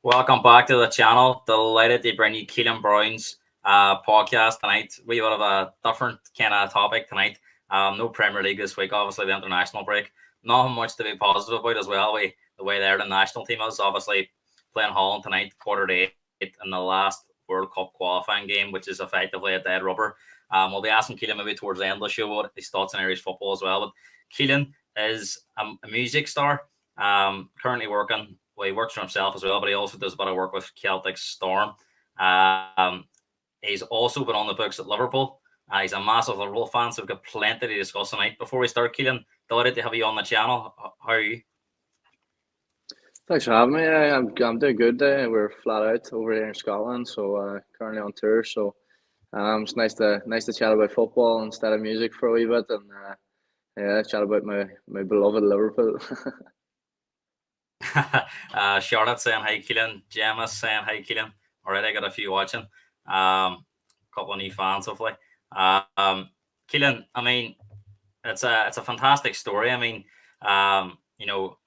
Welcome back to the channel. Delighted to bring you Kelan Browne's podcast tonight. We have a different kind of topic tonight. No Premier League this week, obviously the international break. Not much to be positive about as well. The way there the national team is obviously playing Holland tonight, quarter to eight in the last World Cup qualifying game, which is effectively a dead rubber. We'll be asking Kelan maybe towards the end of the show what his thoughts on Irish football as well. But Kelan is a music star, currently working. Well, he works for himself as well, but he also does a bit of work with Celtic Storm. Um, he's also been on the books at Liverpool. He's a massive Liverpool fan, so we've got plenty to discuss tonight. Before we start, Kelan, delighted to have you on the channel. How are you? Thanks for having me. I'm doing good. We're flat out over here in Scotland, so currently on tour. So it's nice to chat about football instead of music for a wee bit, and yeah, chat about my beloved Liverpool. Charlotte saying hi, Kelan. Gemma saying hi, Kelan. Already got a few watching. Couple of new fans, hopefully. Kelan, I mean, it's a fantastic story. I mean, a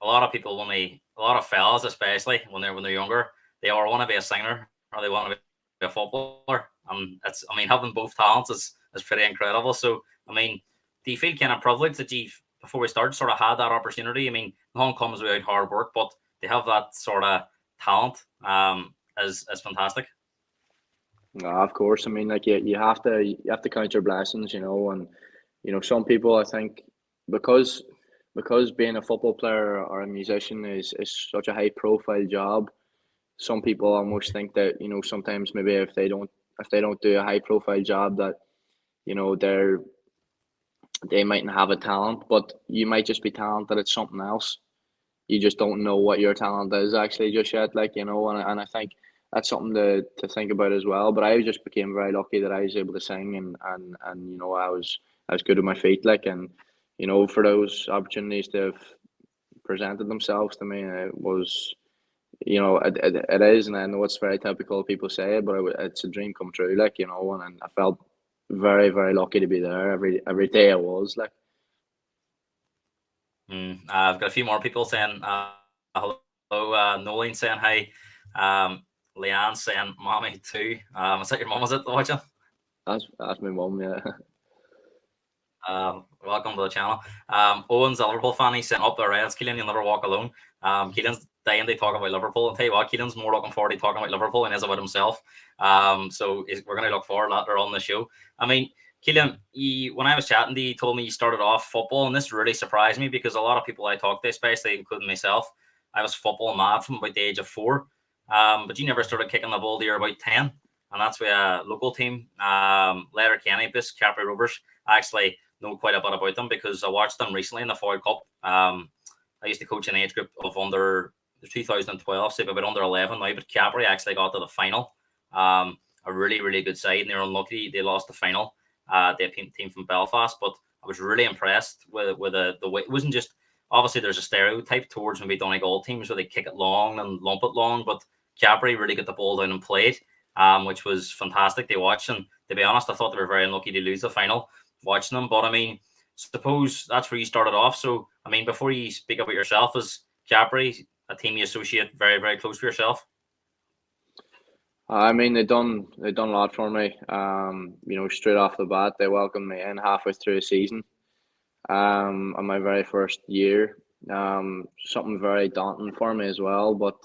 lot of people a lot of fellas, especially when they're younger, they either want to be a singer or they want to be a footballer. Having both talents is pretty incredible. So, I mean, do you feel kind of privileged that you, before we start, sort of had that opportunity? I mean, nothing comes without hard work, but they have that sort of talent is fantastic. Of course. I mean, like you have to count your blessings, and some people I think because because being a football player or a musician is such a high profile job. Some people almost think that sometimes maybe if they don't do a high profile job that they mightn't have a talent, but you might just be talented at something else. You just don't know what your talent is actually just yet, and I think that's something to think about as well. But I just became very lucky that I was able to sing, and I was good with my feet, and for those opportunities to have presented themselves to me, it was. It is, and I know it's very typical. People say it, but it's a dream come true. And I felt very, very lucky to be there every day. I was like. I've got a few more people saying hello. Nolan saying hi. Leanne saying mommy too. Is that your mum? Is it watching? That's my mum. Yeah. Welcome to the channel. Owen's a Liverpool fan. He's saying up the Reds. Kelan, you'll never walk alone. Keelan's dying to talk about Liverpool. And tell you what, Keelan's more looking forward to talking about Liverpool than he is about himself. We're going to look forward later on the show. I mean, Kelan, when I was chatting to you, you told me you started off football, and this really surprised me because a lot of people I talked to, especially including myself, I was football mad from about the age of 4. But you never started kicking the ball till you're about 10. And that's with a local team, Letterkenny, Cappry Rovers. I actually know quite a bit about them because I watched them recently in the Foyle Cup. I used to coach an age group of under 2012, so about under 11 now, but Cappry actually got to the final. A really, really good side, and they were unlucky. They lost the final. They team from Belfast, but I was really impressed with the way. It wasn't just, obviously there's a stereotype towards maybe Donegal teams where they kick it long and lump it long, but Cappry really got the ball down and played, which was fantastic to watch. And to be honest, I thought they were very unlucky to lose the final watching them. But I mean, suppose that's where you started off. So I mean, before you speak about yourself, as Cappry, a team you associate very, very close to yourself? I mean, they done a lot for me. Straight off the bat, they welcomed me in halfway through the season. On my very first year. Something very daunting for me as well, but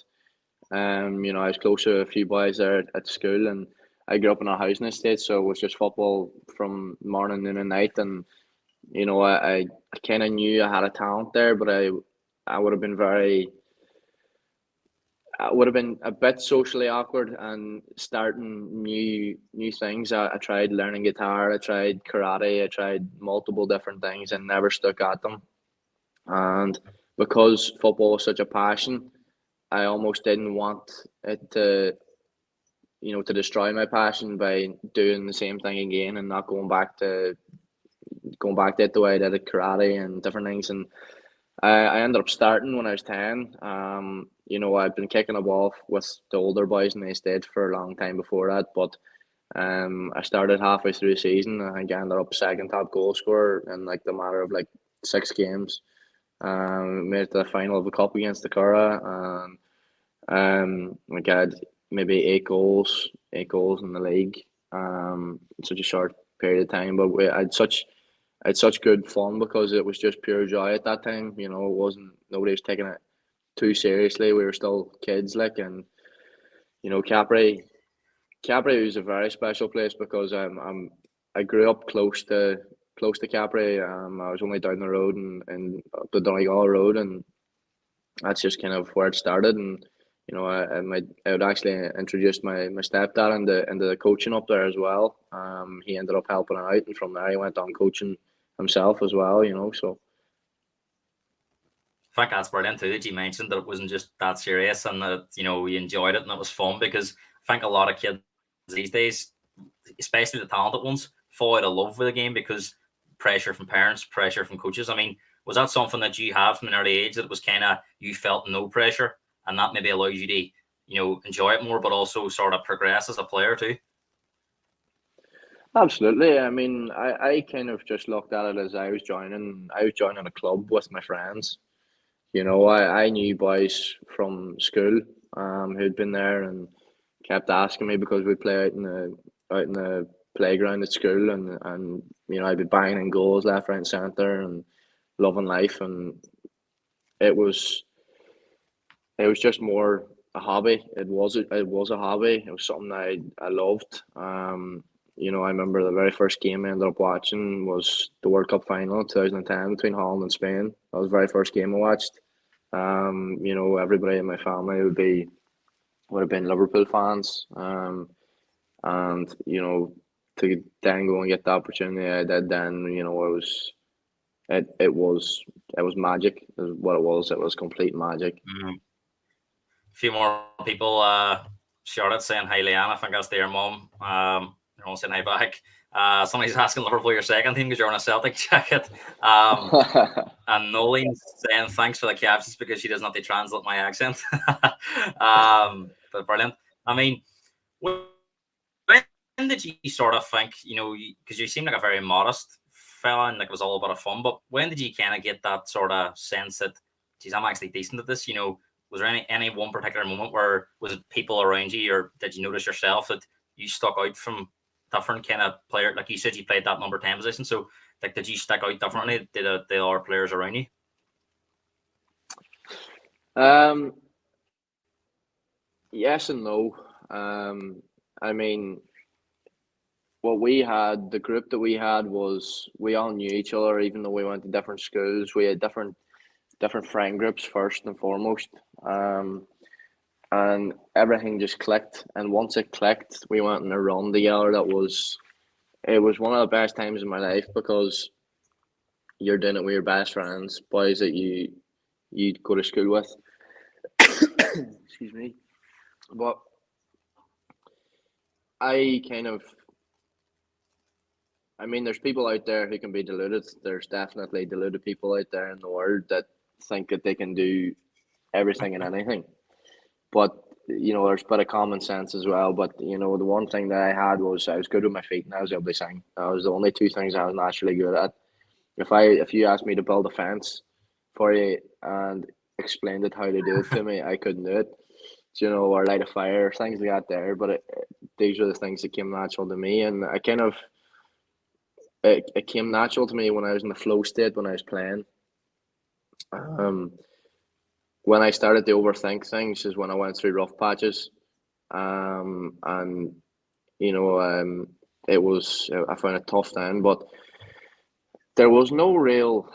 I was close to a few boys there at school, and I grew up in a housing estate, so it was just football from morning, noon, and night. And I kind of knew I had a talent there, but I would have been very I would have been a bit socially awkward and starting new things. I tried learning guitar, I tried karate, I tried multiple different things and never stuck at them. And because football was such a passion, I almost didn't want it to destroy my passion by doing the same thing again and not going back to it the way I did at karate and different things. And I ended up starting when I was 10. I'd been kicking a ball with the older boys in the estate for a long time before that, but I started halfway through the season. I think I ended up second top goal scorer in like the matter of like 6 games. Made it to the final of the cup against the Curra, Like I had maybe eight goals in the league. In such a short period of time, but I had such good fun because it was just pure joy at that time. You know, it wasn't nobody was taking it too seriously. We were still kids, like, and you know, Cappry is a very special place because I grew up close to Cappry. I was only down the road and up the Donegal road, and that's just kind of where it started. And you know, I would actually introduce my stepdad into the coaching up there as well. He ended up helping out, and from there he went on coaching himself as well. You know, so I think that's brilliant too that you mentioned that it wasn't just that serious and that you enjoyed it and it was fun because I think a lot of kids these days, especially the talented ones, fall out of love with the game because pressure from parents, pressure from coaches. I mean, was that something that you had from an early age that was kind of you felt no pressure and that maybe allows you to enjoy it more, but also sort of progress as a player too? absolutely. I mean, I kind of just looked at it as I was joining a club with my friends. You know, I knew boys from school who'd been there and kept asking me because we play out in the playground at school and you know I'd be banging in goals left, right, and centre and loving life and it was it was just more a hobby. It was a hobby. It was something I loved. You know, I remember the very first game I ended up watching was the World Cup final in 2010 between Holland and Spain. That was the very first game I watched. You know, everybody in my family would have been Liverpool fans. And you know, to then go and get the opportunity I did then, you know, it was it was magic is what it was. It was complete magic. Mm. A few more people shouted saying hi, Leanne. I think that's their mum. They're all saying hi back. Somebody's asking Liverpool your second team because you're on a Celtic jacket. And Nolene's saying thanks for the captions because she doesn't have to translate my accent. But brilliant. I mean, when did you sort of think, because you seem like a very modest fella and like it was all about a fun, but when did you kind of get that sort of sense that, geez, I'm actually decent at this? Was there any one particular moment where was it people around you or did you notice yourself that you stuck out from different kind of player? Like you said, you played that number 10 position. So like, did you stick out differently? Did the other players around you? um, yes and no. I mean, the group that we had was we all knew each other, even though we went to different schools. We had different friend groups first and foremost. And everything just clicked. And once it clicked, we went on a run together. It was one of the best times in my life because you're doing it with your best friends, boys that you go to school with. Excuse me. But I kind of, I mean, there's people out there who can be deluded. There's definitely deluded people out there in the world that think that they can do everything and anything. But you know, there's a bit of common sense as well. But you know, the one thing that I had was I was good with my feet and I was able to sing. That was the only two things I was naturally good at. If you asked me to build a fence for you and explained it how to do it to me, I couldn't do it. You know, or light a fire, things like that there. But these are the things that came natural to me, and I kind of it came natural to me when I was in the flow state when I was playing. Um, when I started to overthink things is when I went through rough patches. And you know, it was I found it tough then, but there was no real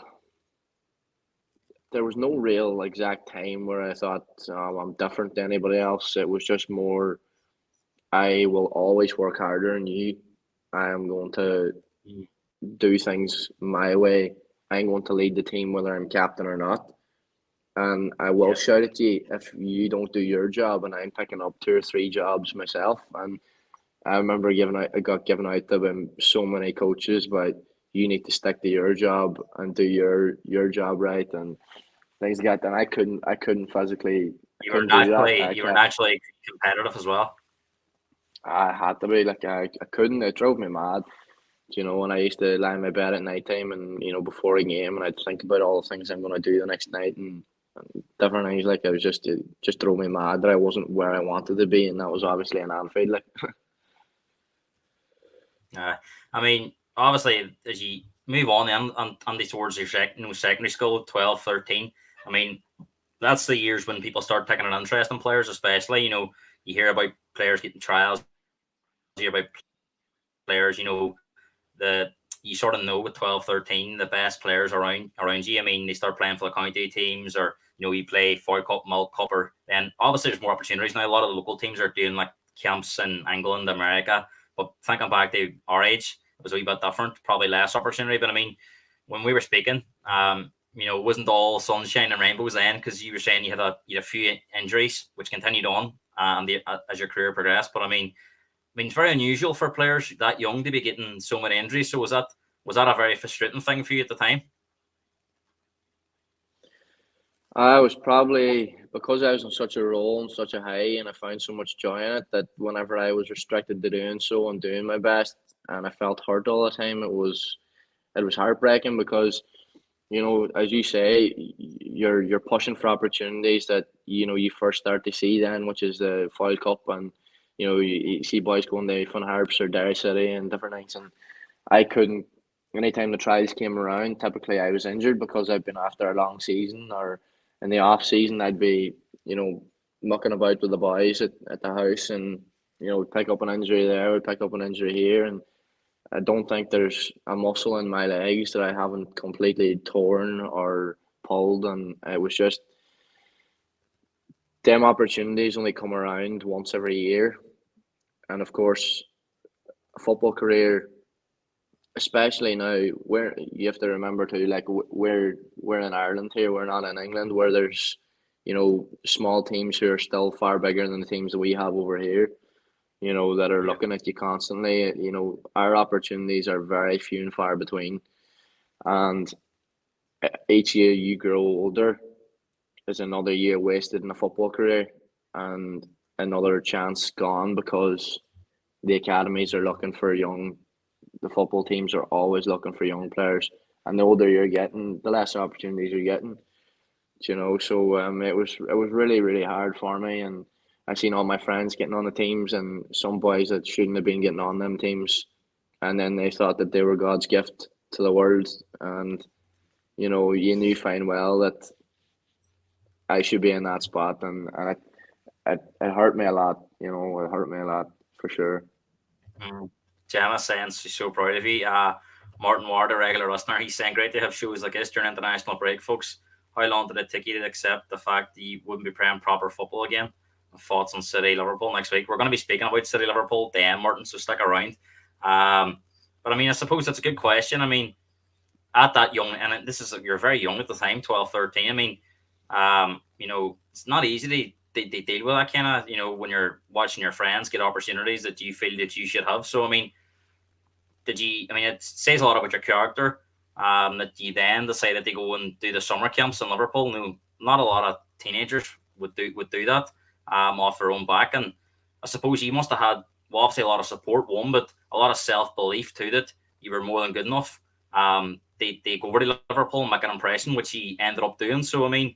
exact time where I thought I'm different to anybody else. It was just more I will always work harder than you. I am going to do things my way. I'm going to lead the team whether I'm captain or not. And I will Yeah. shout at you if you don't do your job, and I'm picking up two or three jobs myself. And I remember I got given out to so many coaches, but you need to stick to your job and do your job right and things like that. And I couldn't physically, I couldn't do that. You were naturally competitive as well. I had to be like I couldn't. It drove me mad. You know, when I used to lie in my bed at night time and, you know, before a game and I'd think about all the things I'm going to do the next night and different things. Like, it was just drove me mad that I wasn't where I wanted to be, and that was obviously in Anfield. Like, I mean, obviously, as you move on and towards your secondary school, 12, 13. I mean, that's the years when people start taking an interest in players, especially. You hear about players getting trials, you hear about players, the you sort of know with 12, 13, the best players around you. I mean, they start playing for the county teams, or you play Foy Cup, Malt Cup, or then obviously there's more opportunities now. A lot of the local teams are doing like camps in England, America. But thinking back to our age, it was a wee bit different, probably less opportunity. But I mean, when we were speaking, it wasn't all sunshine and rainbows then, because you were saying you had a few injuries which continued on as your career progressed. But I mean, it's very unusual for players that young to be getting so many injuries. So was that a very frustrating thing for you at the time? I was probably, because I was in such a role and such a high, and I found so much joy in it, that whenever I was restricted to doing so and doing my best, and I felt hurt all the time, it was heartbreaking because, as you say, you're pushing for opportunities that you first start to see then, which is the Foyle Cup, and you see boys going to Fun Harps or Derry City and different things, and I couldn't. Anytime the trials came around, typically I was injured because I'd been after a long season, or in the off season I'd be, mucking about with the boys at the house, and pick up an injury there, would pick up an injury here, and I don't think there's a muscle in my legs that I haven't completely torn or pulled, and it was just them opportunities only come around once every year, and of course, a football career, especially now, where you have to remember too, like, we're in Ireland here, we're not in England, where there's small teams who are still far bigger than the teams that we have over here. That are Yeah. looking at you constantly. Our opportunities are very few and far between, and each year you grow older is another year wasted in a football career, and another chance gone, because the academies are looking for young. The football teams are always looking for young players, and the older you're getting, the less opportunities you're getting. So it was really really hard for me, and I seen all my friends getting on the teams, and some boys that shouldn't have been getting on them teams, and then they thought that they were God's gift to the world, and you knew fine well that I should be in that spot, and it hurt me a lot. It hurt me a lot for sure. Mm. Gemma saying she's so proud of you. Martin Ward, a regular listener, he's saying great to have shows like this during international break, folks. How long did it take you to accept the fact that you wouldn't be playing proper football again? Thoughts on City Liverpool next week. We're going to be speaking about City Liverpool then, Martin, so stick around. But I mean, I suppose that's a good question. I mean, at that young, and this is you're very young at the time, 12, 13. I mean, it's not easy to deal with that kind of, when you're watching your friends get opportunities that you feel that you should have. So, I mean, it says a lot about your character, that you then decided to go and do the summer camps in Liverpool. No, not a lot of teenagers would do that, off their own back. And I suppose you must have had, well, obviously a lot of support, one, but a lot of self belief too, that you were more than good enough. They go over to Liverpool and make an impression, which he ended up doing. So I mean,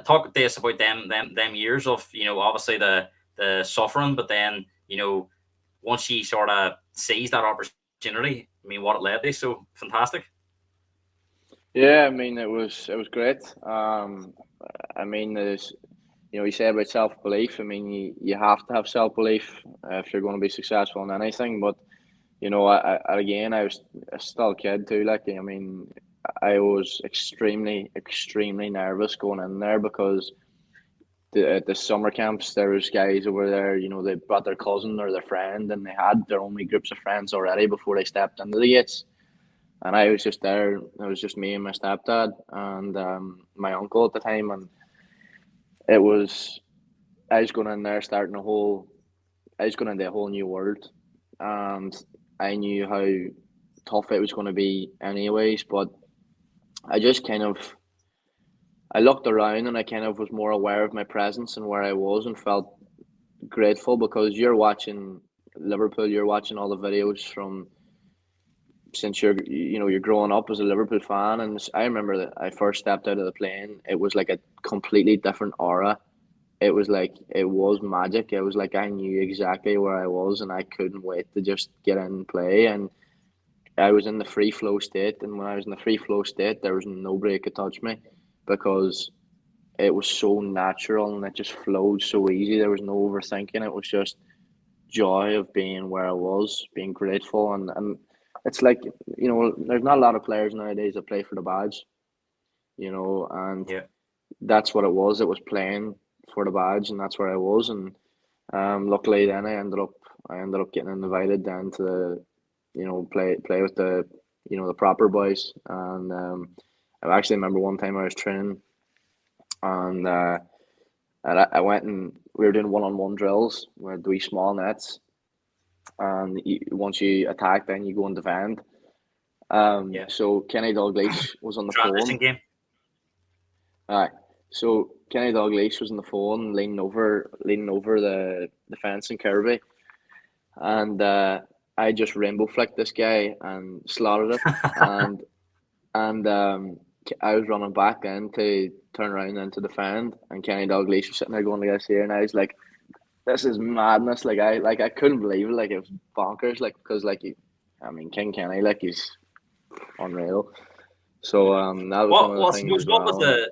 talk to us about them years of, obviously the suffering, but then once she sort of sees that opportunity, I mean, what it led to. So fantastic. Yeah, I mean, it was great. I mean, there's you say about self belief. I mean, you have to have self belief if you're going to be successful in anything. But again, I was still a kid too. Like, I mean, I was extremely extremely nervous going in there, because at the summer camps there was guys over there. They brought their cousin or their friend, and they had their only groups of friends already before they stepped into the gates. And I was just there. It was just me and my stepdad and my uncle at the time, and it was I was going in there starting a whole. I was going into a whole new world, and I knew how tough it was going to be, anyways. But I just kind of I looked around, and I kind of was more aware of my presence and where I was, and felt grateful, because you're watching Liverpool. You're watching all the videos from since you're growing up as a Liverpool fan, and I remember that I first stepped out of the plane, it was like a completely different aura. It was like it was magic. It was like I knew exactly where I was, and I couldn't wait to just get in and play. And I was in the free flow state, and when I was in the free flow state, there was nobody that could touch me because it was so natural and it just flowed so easy. There was no overthinking. It was just joy of being where I was, being grateful, and it's like there's not a lot of players nowadays that play for the badge, and Yeah. that's what it was. It was playing for the badge, and that's where I was. And luckily, then I ended up getting invited down to play with the proper boys. And I actually remember one time I was training, and I went and we were doing one-on-one drills with wee small nets, and once you attack, then you go and defend. Yeah. So Kenny Dalglish was on the Transition phone. game. Aye. So Kenny Dalglish was on the phone, leaning over the fence in Kirby, and I just rainbow flicked this guy and slotted it, and I was running back then to turn around and to defend, and Kenny Dalglish was sitting there going like this here, and I was like, "This is madness!" Like I couldn't believe it. Like it was bonkers. Like because King Kenny, like he's unreal. So that was one What of the was things as what was well.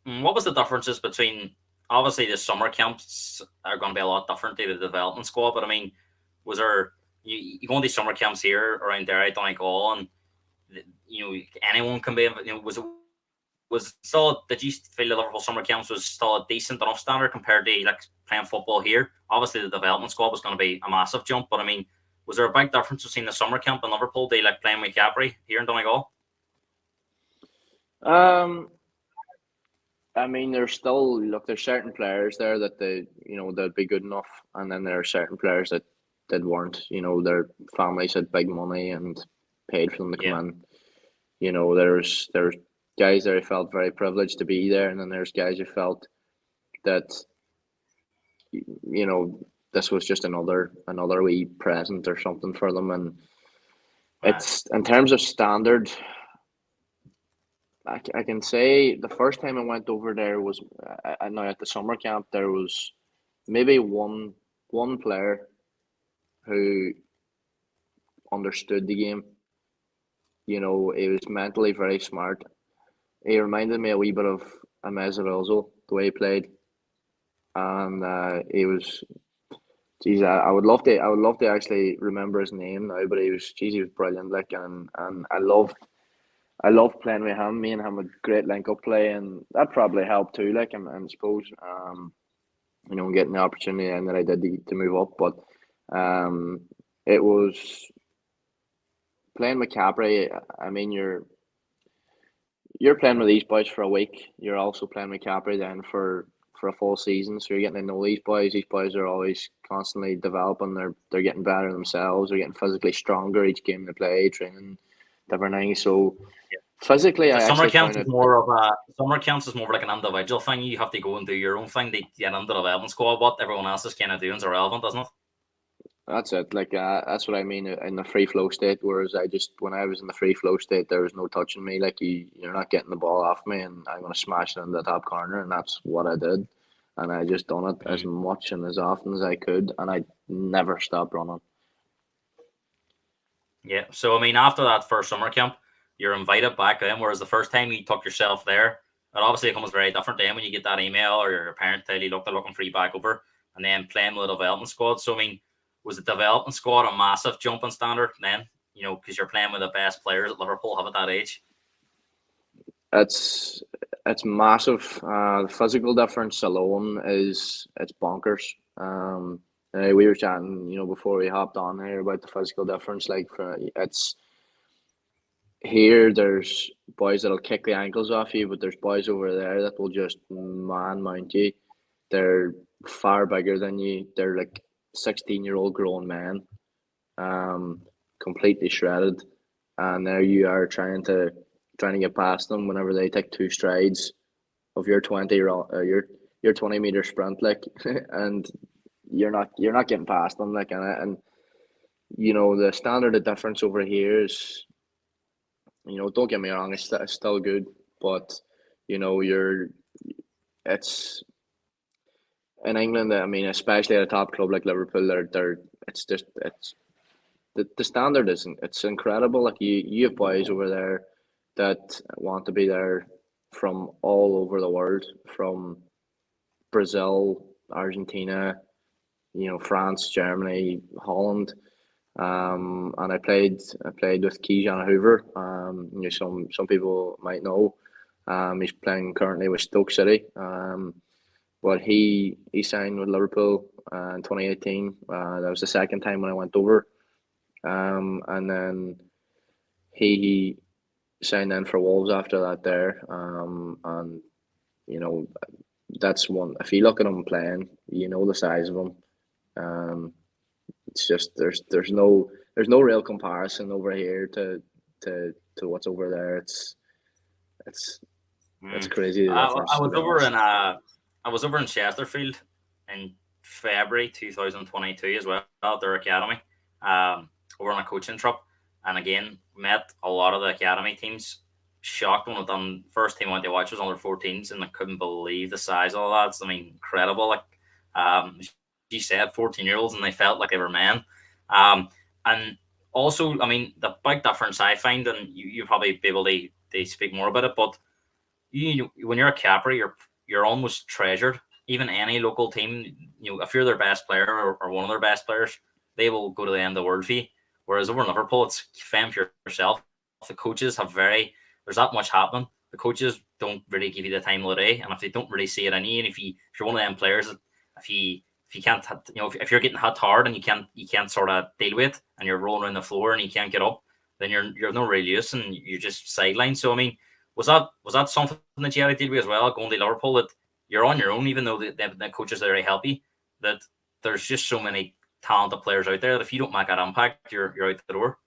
And the differences between, obviously the summer camps are going to be a lot different to the development squad, but I mean, was there you go on these summer camps here around there at Donegal, and anyone can be, was still, did you feel the Liverpool summer camps was still a decent enough standard compared to like playing football here? Obviously the development squad was going to be a massive jump, but I mean, was there a big difference between the summer camp in Liverpool to like playing with Cappry here in Donegal? I mean, there's certain players there that they'd be good enough, and then there are certain players that weren't. Their families had big money and paid for them to come Yeah. in. There's guys there who felt very privileged to be there, and then there's guys who felt that this was just another wee present or something for them. And it's in terms of standard. I can say the first time I went over there was now at the summer camp. There was maybe one player who understood the game. He was mentally very smart. He reminded me a wee bit of Ozil, the way he played, and he was. Geez, I would love to actually remember his name now, but he was brilliant. Like, and I love playing with him. Me and him had great link up play, and that probably helped too. Like, and I suppose, getting the opportunity and that I did to move up. But it was playing with Capri. I mean, you're playing with these boys for a week. You're also playing with Capri then for a full season. So you're getting to know these boys. These boys are always constantly developing. They're getting better themselves. They're getting physically stronger each game they play, training different things. So physically, So I actually found it. summer camps is more like an individual thing. You have to go and do your own thing to get into the development squad. What everyone else is kind of doing is irrelevant, isn't it? That's it. Like that's what I mean in the free flow state. Whereas when I was in the free flow state, there was no touching me. Like you're not getting the ball off me, and I'm gonna smash it in the top corner, and that's what I did. And I just done it as much and as often as I could, and I never stopped running. Yeah. So I mean, after that first summer camp, you're invited back then. Whereas the first time you took yourself there, and obviously it comes very different then when you get that email or your parent tell you, look, they're looking for you back over, and then playing with the development squad. So I mean, was the development squad a massive jump in standard then? Because you're playing with the best players that Liverpool have at that age. It's it's massive. The physical difference alone it's bonkers. We were chatting, before we hopped on here about the physical difference. Like it's here, there's boys that'll kick the ankles off you, but there's boys over there that will just man mount you. They're far bigger than you. They're like 16-year-old grown men, um, completely shredded, and there you are trying to get past them whenever they take two strides of your 20-meter sprint, like, and you're not getting past them, like, and the standard of difference over here is, don't get me wrong, it's still good, but you're it's in England. I mean, especially at a top club like Liverpool, they're it's just it's the standard isn't it's incredible. Like you have boys over there that want to be there from all over the world, from Brazil, Argentina, France, Germany, Holland. And I played with Kelan Hoover. Some people might know. He's playing currently with Stoke City. But he signed with Liverpool in 2018. That was the second time when I went over. And then he signed in for Wolves after that there. And you know that's one. If you look at him playing, you know the size of him. Um, it's just there's no real comparison over here to what's over there. It's it's Mm. crazy the I difference, to was be over honest. in Chesterfield in February 2022 as well at their academy, over on a coaching trip, and again met a lot of the academy teams. Shocked when I done first team I went to watch was under 14s, and I couldn't believe the size of the lads. I mean, incredible. Like, you said, 14-year-olds, and they felt like they were men. And also, I mean, the big difference I find, and you probably be able to speak more about it, but when you're a Cappry, you're almost treasured. Even any local team, if you're their best player, or one of their best players, they will go to the end of the world for you. Whereas over in Liverpool, it's fend for yourself. The coaches have there's that much happening. The coaches don't really give you the time of the day, and if they don't really see it in you, and if you're one of them players that if you can't, if you're getting hit hard and you can't sort of deal with it, and you're rolling around the floor and you can't get up, then you're no real use, and you're just sidelined. So I mean, was that something that you had to deal with as well, going to Liverpool, that you're on your own, even though the coaches there help you, that there's just so many talented players out there that if you don't make that impact, you're out the door.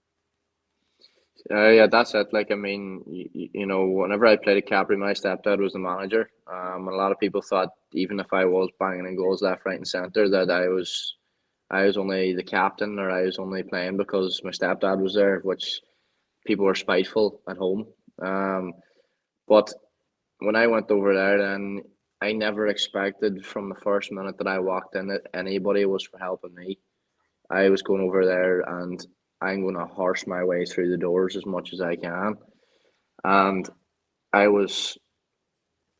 Yeah, that's it. Like, I mean, whenever I played at Cappry, my stepdad was the manager. A lot of people thought even if I was banging in goals left, right, and centre, that I was only the captain, or I was only playing because my stepdad was there, which people were spiteful at home. Um, but when I went over there, then I never expected from the first minute that I walked in that anybody was for helping me. I was going over there and I'm going to horse my way through the doors as much as I can. And I was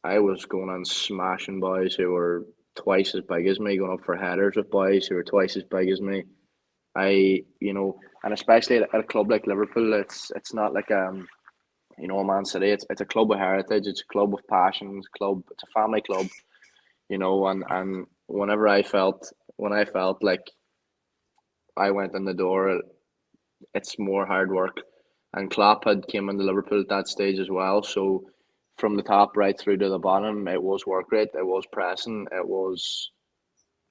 I was going on smashing boys who were twice as big as me, going up for headers with boys who were twice as big as me. And especially at a club like Liverpool, it's not like a Man City. It's a club of heritage. It's a club of passion. It's a family club. And when I felt like I went in the door, it's more hard work. And Klopp had came into Liverpool at that stage as well. So from the top right through to the bottom, it was work rate, it was pressing, it was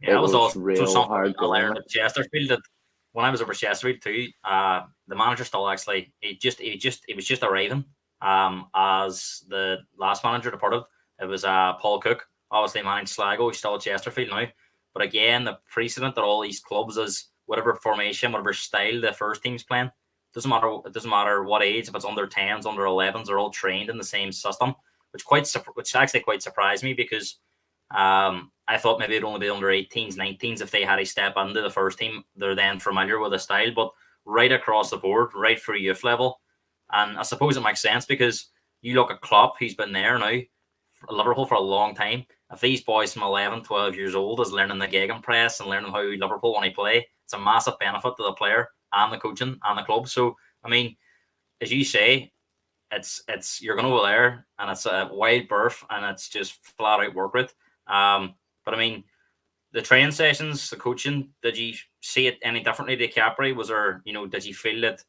Yeah, it that was was also real something hard I going. learned Like, at Chesterfield, that when I was over Chesterfield too, the manager still actually he was just arriving as the last manager departed. It was Paul Cook, obviously managed Sligo. He's still at Chesterfield now. But again, the precedent that all these clubs is whatever formation, whatever style the first team's playing. It doesn't matter what age, if it's under 10s, under 11s, they're all trained in the same system, which actually quite surprised me, because I thought maybe it'd only be under 18s, 19s if they had a step into the first team. They're then familiar with the style, but right across the board, right through youth level. And I suppose it makes sense, because you look at Klopp, he's been there now, Liverpool, for a long time. If these boys from 11, 12 years old is learning the gegenpress and learning how Liverpool want to play, it's a massive benefit to the player and the coaching and the club. So, I mean, as you say, it's you're going to go there, and it's a wild berth, and it's just flat out work with. But I mean, the training sessions, the coaching, did you see it any differently to Capri? Was there, did you feel that,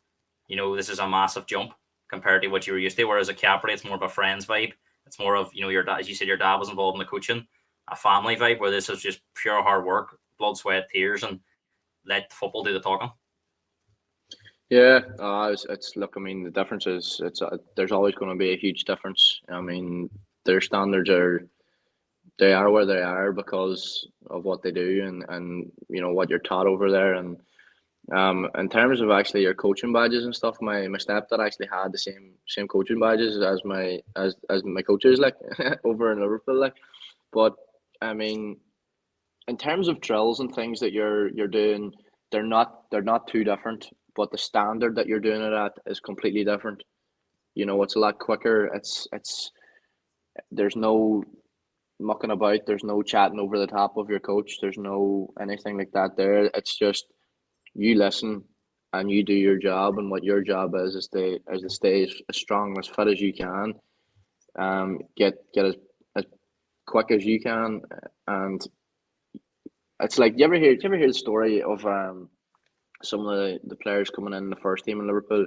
this is a massive jump compared to what you were used to? Whereas a Capri, it's more of a friends vibe. It's more of, your dad, as you said, your dad was involved in the coaching, a family vibe, where this is just pure hard work, blood, sweat, tears, and let football do the talking. yeah, it's look. I mean, the difference is there's always going to be a huge difference. I mean, their standards they are where they are because of what they do, and what you're taught over there. And In terms of actually your coaching badges and stuff, my stepdad actually had the same coaching badges as my coaches like over in Liverpool like. But I mean, in terms of drills and things that you're doing, they're not too different, but the standard that you're doing it at is completely different. It's a lot quicker. It's there's no mucking about. There's no chatting over the top of your coach. There's no anything like that there. It's just you listen and you do your job, and what your job is to stay as strong, as fit as you can, get as quick as you can, and it's like you ever hear the story of some of the players coming in the first team in Liverpool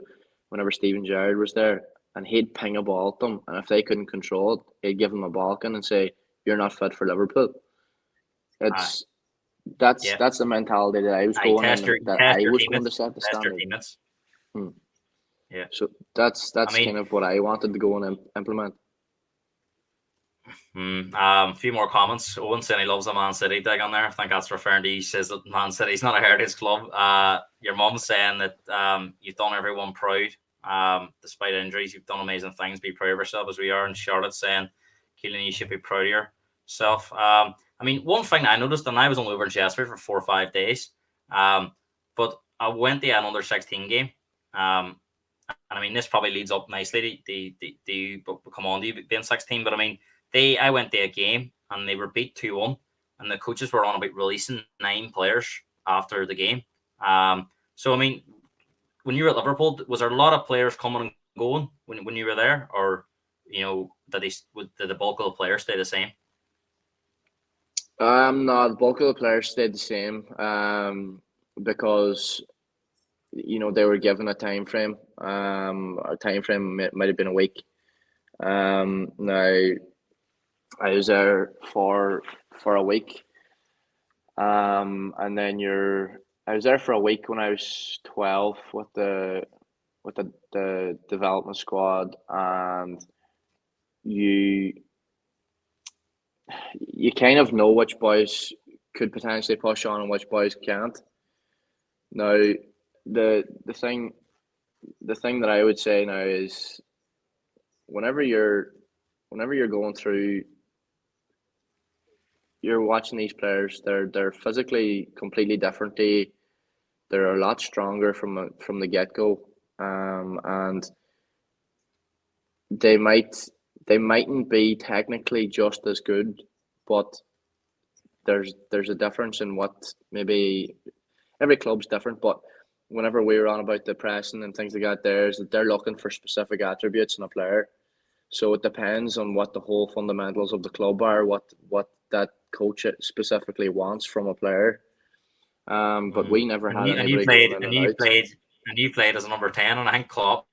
whenever Steven Gerrard was there, and he'd ping a ball at them, and if they couldn't control it, he'd give them a balking and say, "You're not fit for Liverpool." Uh, It's that's yeah, that's the mentality that I was you going in, and that test I your was going to teammates, set the test your standard. teammates. Hmm. Yeah, So that's I that's mean, kind of what I wanted to go and implement. a few more comments. Owen saying he loves the Man City dig on there. I think that's referring to, he says that Man City's not a heritage club. Your mum's saying that you've done everyone proud. Despite injuries, you've done amazing things. Be proud of yourself as we are. And Charlotte saying, Keelan, you should be proud of yourself. I mean, one thing I noticed, and I was only over in Chesterfield for 4 or 5 days, but I went to an under 16 game. And I mean, this probably leads up nicely to come on to being 16. But I mean, I went to a game and they were beat 2-1, and the coaches were on about releasing 9 players after the game. So I mean, when you were at Liverpool, was there a lot of players coming and going when you were there, or did the bulk of the players stay the same? No, the bulk of the players stayed the same. Because they were given a time frame. A time frame might have been a week. Now I was there for a week. And then I was there for a week when I was 12 with the development squad, and you you kind of know which boys could potentially push on and which boys can't. Now, the the thing the thing that I would say now is whenever you're whenever you're going through, you're watching these players. They're physically completely different. They're a lot stronger from the get go, and they might they mightn't be technically just as good, but there's a difference in what maybe every club's different. But whenever we were on about the pressing and things like that, there's that they're looking for specific attributes in a player. So it depends on what the whole fundamentals of the club are, what that coach specifically wants from a player. But we never And had you anybody played going in and and you out. played and you played as a number 10, and I think Klopp,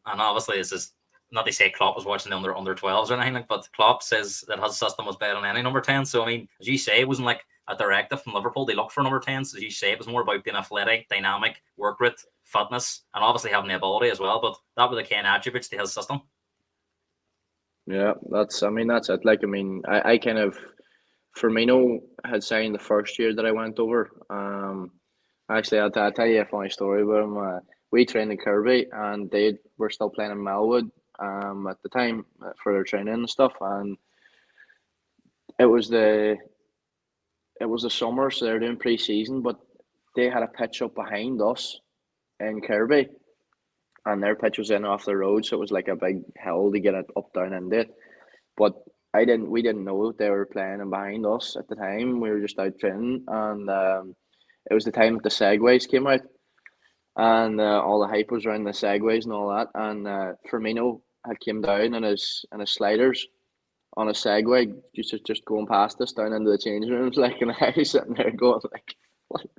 and obviously this is not to say Klopp was watching the under 12s or anything, but Klopp says that his system was better than any number 10. So I mean, as you say, it wasn't like a directive from Liverpool. They looked for number 10s. As you say, it was more about being athletic, dynamic, work rate, fitness, and obviously having the ability as well. But that were the key attributes to his system. Yeah, that's it. Like, I kind of, Firmino had signed the first year that I went over. Actually, I'll tell you a funny story about him. We trained in Kirby, and they were still playing in Melwood at the time for their training and stuff. And it was the it was the summer, so they were doing pre-season, but they had a pitch up behind us in Kirby, and their pitch was in off the road, so it was like a big hill to get it up down into it. But we didn't know they were playing and behind us at the time. We were just out training, and it was the time that the segways came out, and all the hype was around the segways and all that. And Firmino had came down in his sliders on a Segway, just going past us down into the change rooms, like, and I was sitting there going like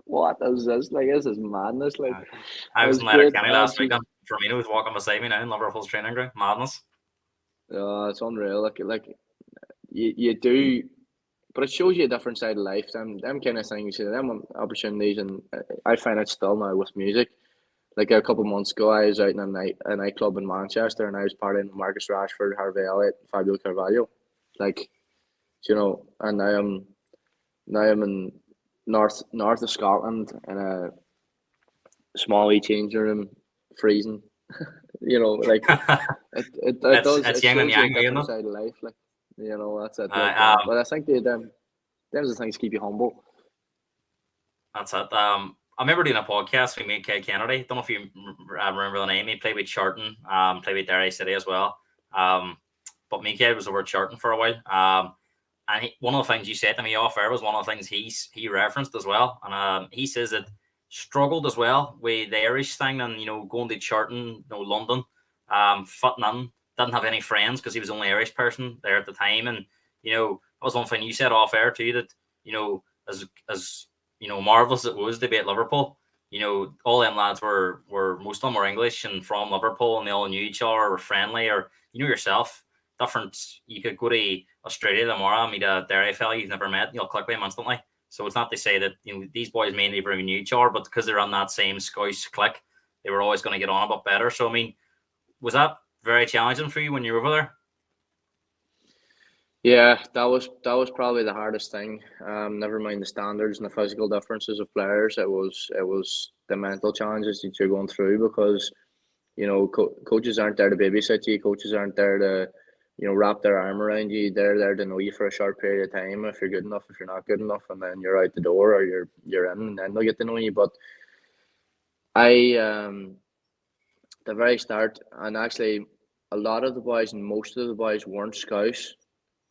what is this? Like, this is madness. Like, I it was was in great. Letterkenny last week, and Firmino was walking beside me now in Liverpool's training ground. Madness. It's unreal. Like you do, but it shows you a different side of life. Them kind of things, them opportunities, and I find it still now with music. Like a couple of months ago, I was out in a nightclub in Manchester, and I was partying with Marcus Rashford, Harvey Elliott, Fabio Carvalho, like, and now I'm in north of Scotland in a small wee changing room, freezing. Like It's it yin and shows you a yang, isn't different it? side of life. Like that's it. Like Uh, but I think them the things keep you humble. That's it. I remember doing a podcast with me, Kay Kennedy. Don't know if you remember the name. He played with Charlton, played with Derry City as well. But Mickey was over at Charlton for a while. And one of the things you said to me off air was one of the things he referenced as well. And he says that struggled as well with the Irish thing and, going to Charlton, London, fitting in. Didn't have any friends because he was the only Irish person there at the time. And, that was one thing you said off air too, that, as marvelous it was to be at Liverpool. All them lads were most of them were English and from Liverpool, and they all knew each other, were friendly, or yourself. Different. You could go to Australia tomorrow, meet a Derry fella you've never met, and you'll click with him instantly. So it's not to say that these boys may never even knew each other, but because they're on that same Scouse click, they were always going to get on a bit better. So I mean, was that very challenging for you when you were over there? Yeah, that was probably the hardest thing. Never mind the standards and the physical differences of players. It was the mental challenges that you're going through because coaches aren't there to babysit you. Coaches aren't there to wrap their arm around you. They're there to know you for a short period of time. If you're good enough, if you're not good enough, and then you're out the door or you're in, and then they'll get to know you. But I the very start, and actually a lot of the boys and most of the boys weren't Scouse.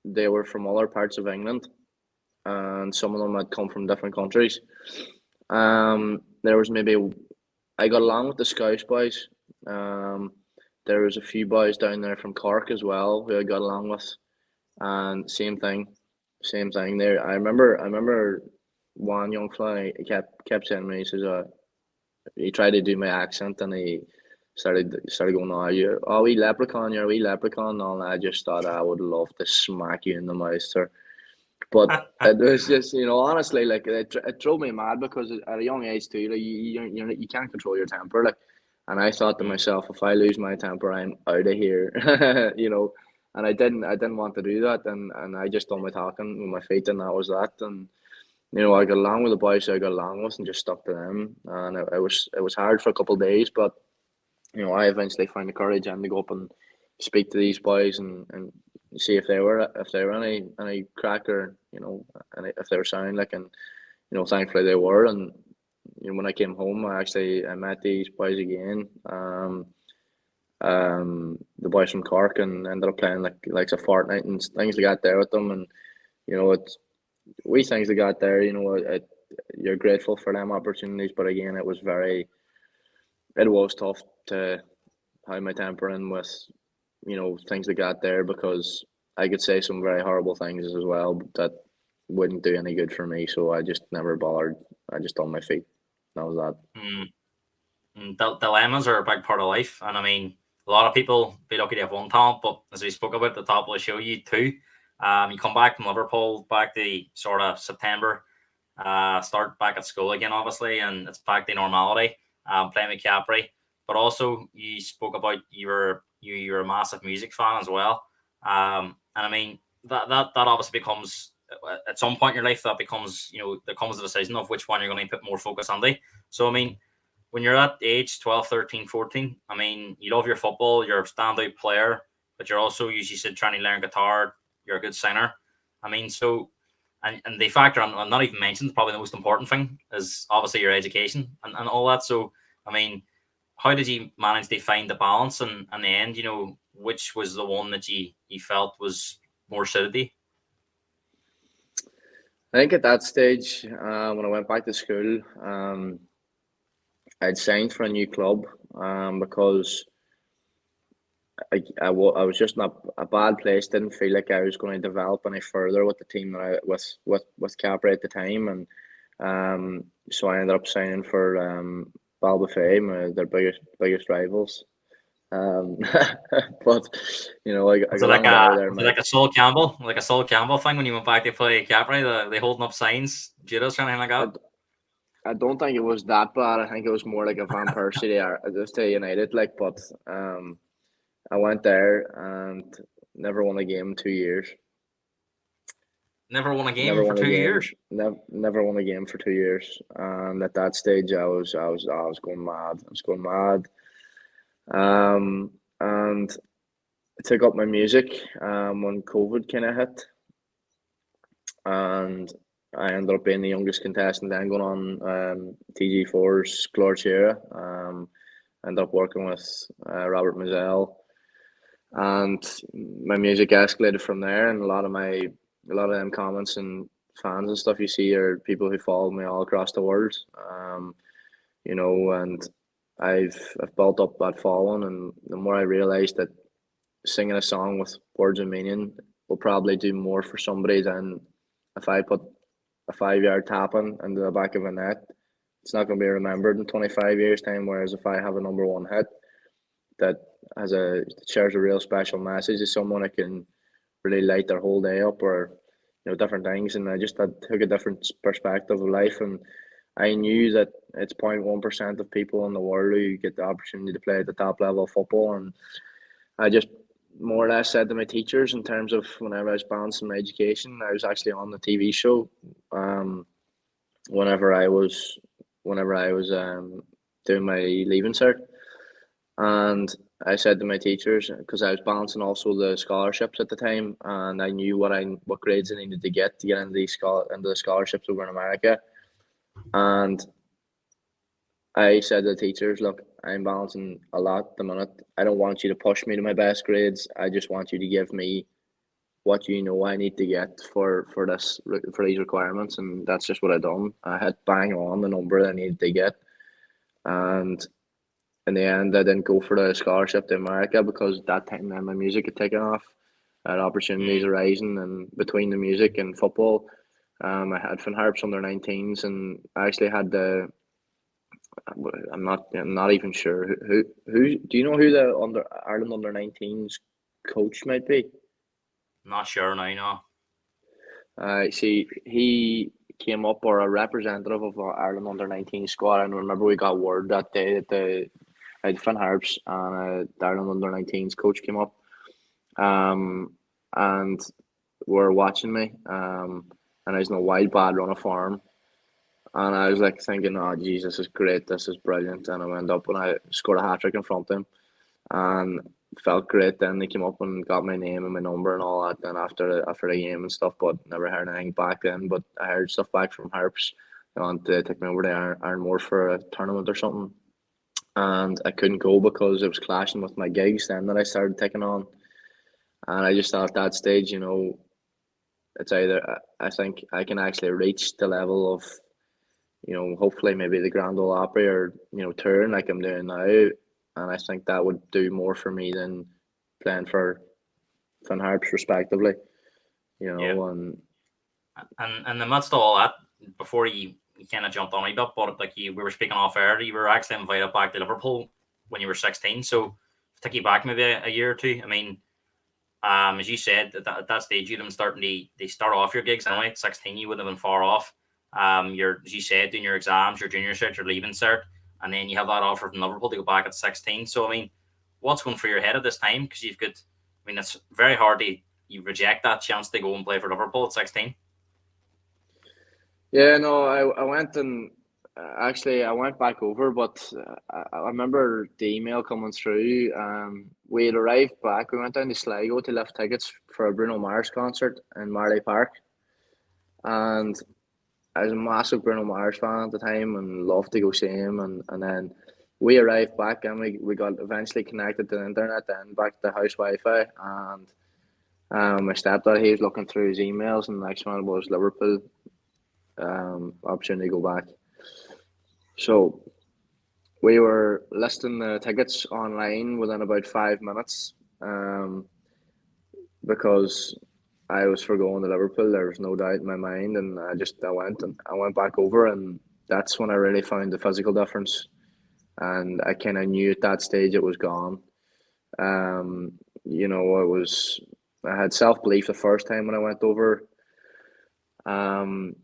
They were from other parts of England, and some of them had come from different countries. There was maybe I got along with the Scouse boys. Um, there was a few boys down there from Cork as well who I got along with, and same thing there. I remember one young fella he kept saying to me, he says, he tried to do my accent and he started going, "Oh, we leprechaun, you're a wee leprechaun," and all that. I just thought I would love to smack you in the mouth, sir. But it was just, honestly, like it drove me mad because at a young age too, like you can't control your temper, like. And I thought to myself, if I lose my temper, I'm out of here, And I didn't want to do that, and I just done my talking with my feet, and that was that. And I got along with the boys I got along with, and just stuck to them. And it was hard for a couple of days, but I eventually found the courage and to go up and speak to these boys and see if they were any crack or and if they were sound like, and thankfully they were. And when I came home, I met these boys again. The boys from Cork, and ended up playing like a fortnight and things like that there with them. And it's we things that got there. You're grateful for them opportunities, but again, it was tough to hide my temper in with things that got there, because I could say some very horrible things as well that wouldn't do any good for me. So I just never bothered. I just on my feet. That was that. Dilemmas are a big part of life, and I mean, a lot of people be lucky to have one talent, but as we spoke about at the top of the show, you two, you come back from Liverpool, back to sort of September, start back at school again, obviously, and it's back to normality, playing with Cappry. But also, you spoke about you're a massive music fan as well, and I mean that obviously becomes at some point in your life that becomes there comes a decision of which one you're going to put more focus on. So I mean, when you're at age 12, 13, 14, I mean, you love your football, you're a standout player, but you're also usually said trying to learn guitar, you're a good singer. I mean, so, and they factor on, I'm not even mentioned, probably the most important thing is obviously your education and all that. So, I mean, how did you manage to find the balance and in the end, which was the one that you felt was more suited to you? I think at that stage, when I went back to school, I'd signed for a new club, because I was just in a bad place. Didn't feel like I was going to develop any further with the team that with Capra at the time, and so I ended up signing for Ballbafay, their biggest rivals. But I Was it got like along a there. There, was it like a Sol Campbell thing when you went back to play Capri? They holding up signs, judos, or anything like I, that? I don't think it was that bad. I think it was more like a Van Persie there, just to United, like. But I went there and never won a game in 2 years. Never won a Never game for won a 2 years. game. Never won a game for 2 years. And at that stage, I was going mad. I was going mad. And I took up my music when COVID kind of hit, and I ended up being the youngest contestant then going on TG4's Glorchera. Ended up working with Robert Mazel, and my music escalated from there. And a lot of them comments and fans and stuff you see are people who follow me all across the world. And I've built up that following, and the more I realised that singing a song with words and meaning will probably do more for somebody than if I put a 5 yard tap in into the back of a net. It's not going to be remembered in 25 years' time. Whereas if I have a number one hit that shares a real special message to someone, it can really light their whole day up, or different things. And I just took a different perspective of life, and I knew that it's 0.1% of people in the world who get the opportunity to play at the top level of football. And I just more or less said to my teachers, in terms of whenever I was balancing my education, I was actually on the TV show whenever I was doing my leaving cert. And I said to my teachers, because I was balancing also the scholarships at the time, and I knew what grades I needed to get into the scholarships over in America. And I said to the teachers, look, I'm balancing a lot at the minute. I don't want you to push me to my best grades. I just want you to give me what I need to get for these requirements, and that's just what I done. I had bang on the number that I needed to get, and in the end, I didn't go for the scholarship to America because at that time then my music had taken off. I had opportunities Mm. arising, and between the music and football, I had Finn Harps under 19s, and I actually had the. I'm not even sure who. Do you know who the Ireland under 19s coach might be? Not sure now, no. See, he came up, or a representative of our Ireland under 19 squad. And remember, we got word that day that the Finn Harps and the Ireland under 19s coach came up, and were watching me, and I was in a wild bad run of form. And I was like thinking, oh, Jesus, this is great, this is brilliant. And I went up and I scored a hat trick in front of him, and felt great. Then they came up and got my name and my number and all that. Then after the game and stuff, but never heard anything back then. But I heard stuff back from Harps. They wanted to take me over to Ironmore for a tournament or something, and I couldn't go because it was clashing with my gigs then that I started taking on. And I just thought at that stage, it's either I think I can actually reach the level of, hopefully maybe the Grand Ole Opry, or touring like I'm doing now, and I think that would do more for me than playing for Finn Harps respectively, Yeah. and And in the midst of all that, before you kind of jumped on a bit, but like we were speaking off air, you were actually invited back to Liverpool when you were 16. So take you back maybe a year or two. I mean, as you said, at that stage, you'd been starting they start off your gigs anyway. At 16, you wouldn't have been far off. You're, as you said, doing your exams, your junior cert, your leaving cert, and then you have that offer from Liverpool to go back at 16. So I mean, what's going through your head at this time? Because you've got, I mean, it's very hard to you reject that chance to go and play for Liverpool at 16. yeah, no, I went and actually I went back over, but I remember the email coming through. We had arrived back. We went down to Sligo to lift tickets for a Bruno Mars concert in Marley Park, and I was a massive Bruno Mars fan at the time and loved to go see him. And then we arrived back, and we got eventually connected to the internet, then back to the house Wi-Fi. And my stepdad, he was looking through his emails, and the next one was Liverpool opportunity to go back. So we were listing the tickets online within about 5 minutes, because I was for going to Liverpool. There was no doubt in my mind, and I went back over, and that's when I really found the physical difference, and I kind of knew at that stage it was gone. Um, I had self belief the first time when I went over, um,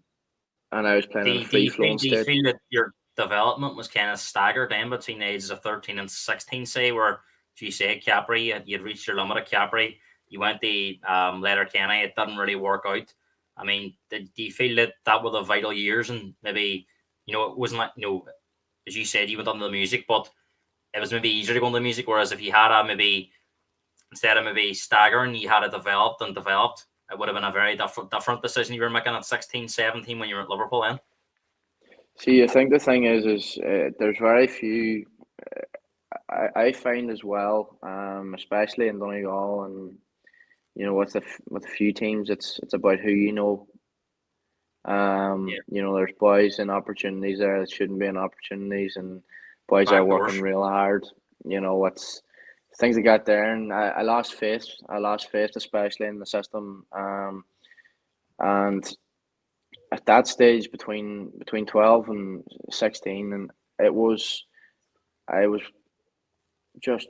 and I was playing in a free flowing Do you state. feel that your development was kind of staggered then between the ages of 13 and 16, say, where, as you say, Cappry, you'd reached your limit at Cappry, you went to Letterkenny, it didn't really work out. I mean, do you feel that that were the vital years, and maybe it wasn't like as you said, you went on to the music, but it was maybe easier to go into the music. Whereas if you had a maybe instead of maybe staggering, you had it developed and developed, it would have been a very different decision you were making at 16, 17 when you were at Liverpool then. See, I think the thing is there's very few. I find as well, especially in Donegal, and with a few teams, it's about who you know. Yeah, There's boys and opportunities there that shouldn't be in opportunities, and boys that are back working doors. real hard. It's things I got there, and I lost faith. I lost faith, especially in the system. And at that stage, between 12 and 16, and it was I was just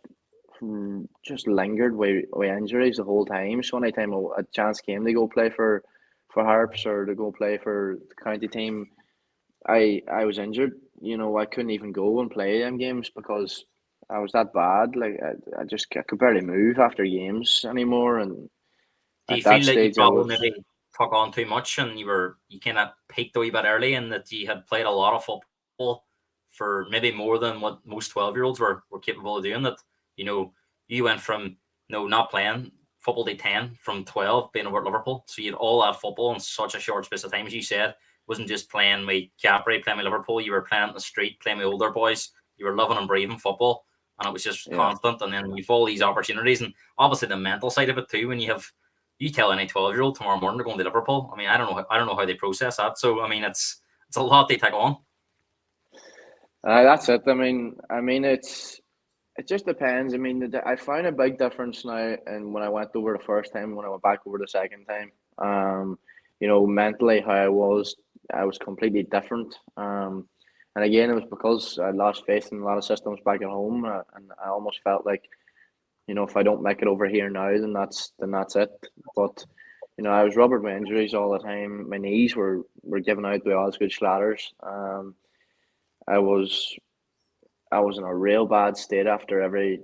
just lingered with injuries the whole time. So anytime a chance came to go play for Harps or to go play for the county team, I was injured. I couldn't even go and play them games because I was that bad. Like I could barely move after games anymore. And Do at you that feel that you stage, I probably was. maybe took on too much and you kind of peaked a wee bit early, and that you had played a lot of football for maybe more than what most 12-year-olds were capable of doing? That you went from not playing football to 10 from 12 being over at Liverpool, so you had all that football in such a short space of time. As you said, wasn't just playing with Cappry, playing with Liverpool. You were playing on the street, playing with older boys. You were living and breathing football, and it was just Yeah. constant. And then you've all these opportunities, and obviously the mental side of it too. When you tell any 12-year-old tomorrow morning they're going to Liverpool, I mean, I don't know how they process that. So I mean, it's a lot they take on. That's it. It just depends. I mean, I found a big difference now, and when I went over the first time, when I went back over the second time, mentally how I was completely different. And again, it was because I lost faith in a lot of systems back at home, and I almost felt like, if I don't make it over here now, then that's it. But I was rubbered with injuries all the time. My knees were giving out with Osgood Schlatters. I was I was in a real bad state after every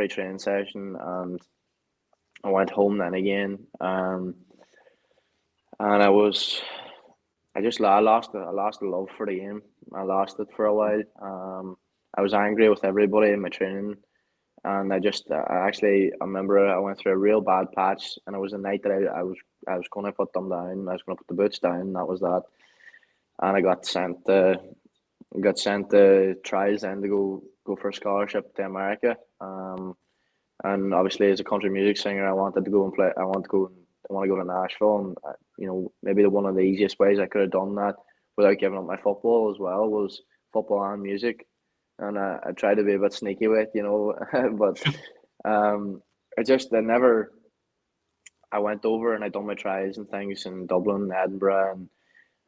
training session, and I went home then again. And I lost the love for the game. I lost it for a while. I was angry with everybody in my training, and I remember I went through a real bad patch, and it was a night that I was going to put them down. I was going to put the boots down. And that was that, and I got sent to trials then to go for a scholarship to America. And obviously as a country music singer, I wanted to go and play. I want to go to Nashville, and maybe one of the easiest ways I could have done that without giving up my football as well was football and music. And I tried to be a bit sneaky with, but I never. I went over and I done my trials and things in Dublin, Edinburgh, and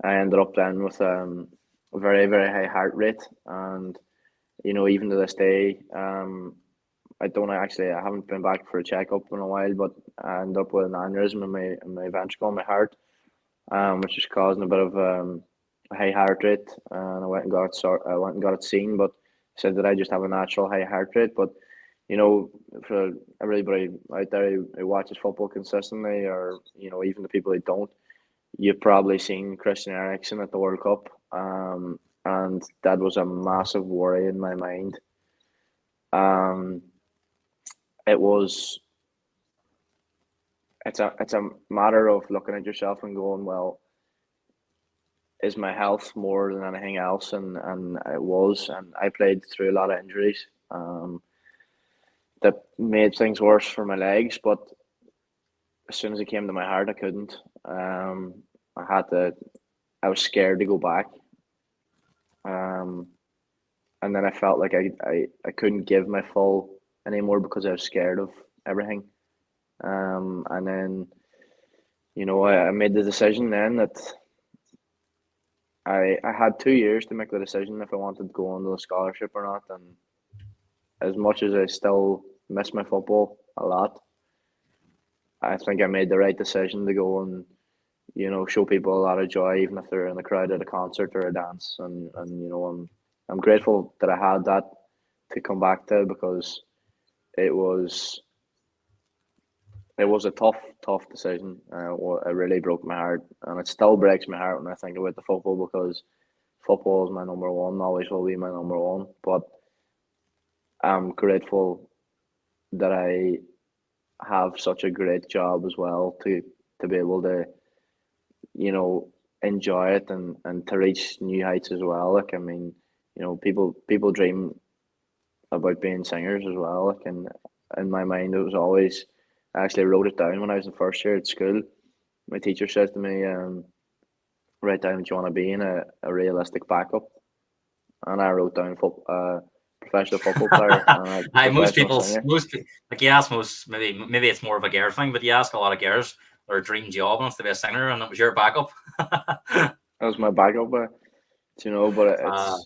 I ended up then with a very, very high heart rate. And even to this day, I haven't been back for a checkup in a while, but I ended up with an aneurysm in my ventricle in my heart, which is causing a bit of a high heart rate. And I went and got it seen, but said that I just have a natural high heart rate. But for everybody out there who watches football consistently, or even the people who don't, you've probably seen Christian Eriksen at the World Cup, and that was a massive worry in my mind. Um, it was it's a matter of looking at yourself and going, well, is my health more than anything else? And it was, and I played through a lot of injuries that made things worse for my legs, but as soon as it came to my heart, I couldn't. I had to. I was scared to go back. Um, and then I felt like I couldn't give my full anymore because I was scared of everything. And then I made the decision then that I had 2 years to make the decision if I wanted to go on to the scholarship or not. And as much as I still miss my football a lot, I think I made the right decision to go and show people a lot of joy, even if they're in the crowd at a concert or a dance. And I'm grateful that I had that to come back to, because it was it was a tough decision. It really broke my heart, and it still breaks my heart when I think about the football, because football is my number one, always will be my number one. But I'm grateful that I have such a great job as well to be able to, you know, enjoy it and to reach new heights as well. Like, I mean, people dream about being singers as well. Like, and in my mind, it was always, I actually wrote it down when I was in first year at school. My teacher said to me, write down what you want to be in a realistic backup. And I wrote down professional football player and a Most professional people, singer. like you ask most, maybe it's more of a gear thing, but you ask a lot of gears their dream job wants to be a singer, and it was your backup. That was my backup, but uh,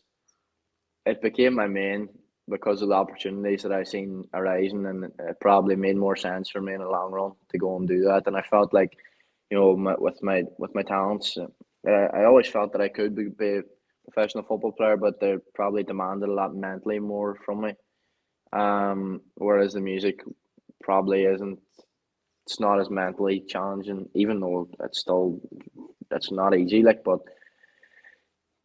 it became my main because of the opportunities that I seen arising, and it probably made more sense for me in the long run to go and do that. And I felt like, with my talents, I always felt that I could be a professional football player, but they probably demanded a lot mentally more from me. Whereas the music probably isn't. It's not as mentally challenging, even though it's not easy. Like, but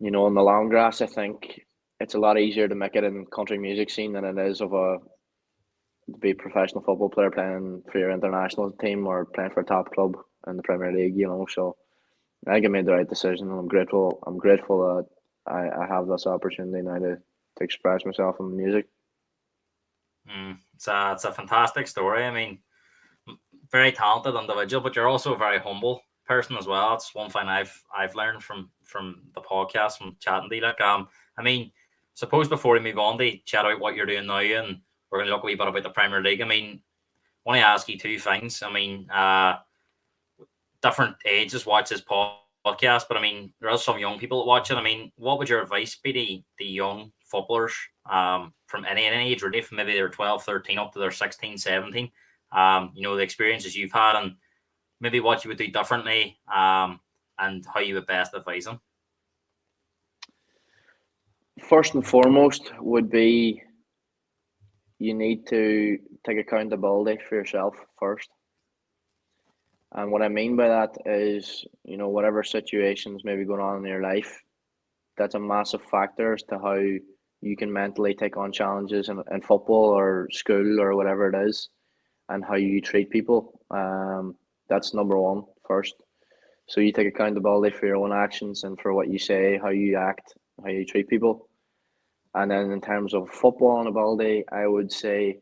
in the long grass, I think it's a lot easier to make it in country music scene than it is to be a professional football player playing for your international team or playing for a top club in the Premier League. So I think I made the right decision, and I'm grateful. I'm grateful that I have this opportunity now to express myself in music. it's a fantastic story. I mean, very talented individual, but you're also a very humble person as well. It's one thing I've learned from the podcast, from chatting to you. Like, I mean, suppose before we move on to chat out what you're doing now, and we're going to look a wee bit about the Premier League. I mean, I want to ask you two things. I mean, different ages watch this podcast, but I mean, there are some young people that watch it. I mean, what would your advice be to the young footballers from any age, really, from maybe they're 12, 13 up to their 16, 17? The experiences you've had, and maybe what you would do differently, and how you would best advise them. First and foremost would be you need to take accountability for yourself first. And what I mean by that is, whatever situations may be going on in your life, that's a massive factor as to how you can mentally take on challenges in football or school or whatever it is, and how you treat people. That's number one first. So you take accountability for your own actions and for what you say, how you act, how you treat people. And then in terms of football and ability, I would say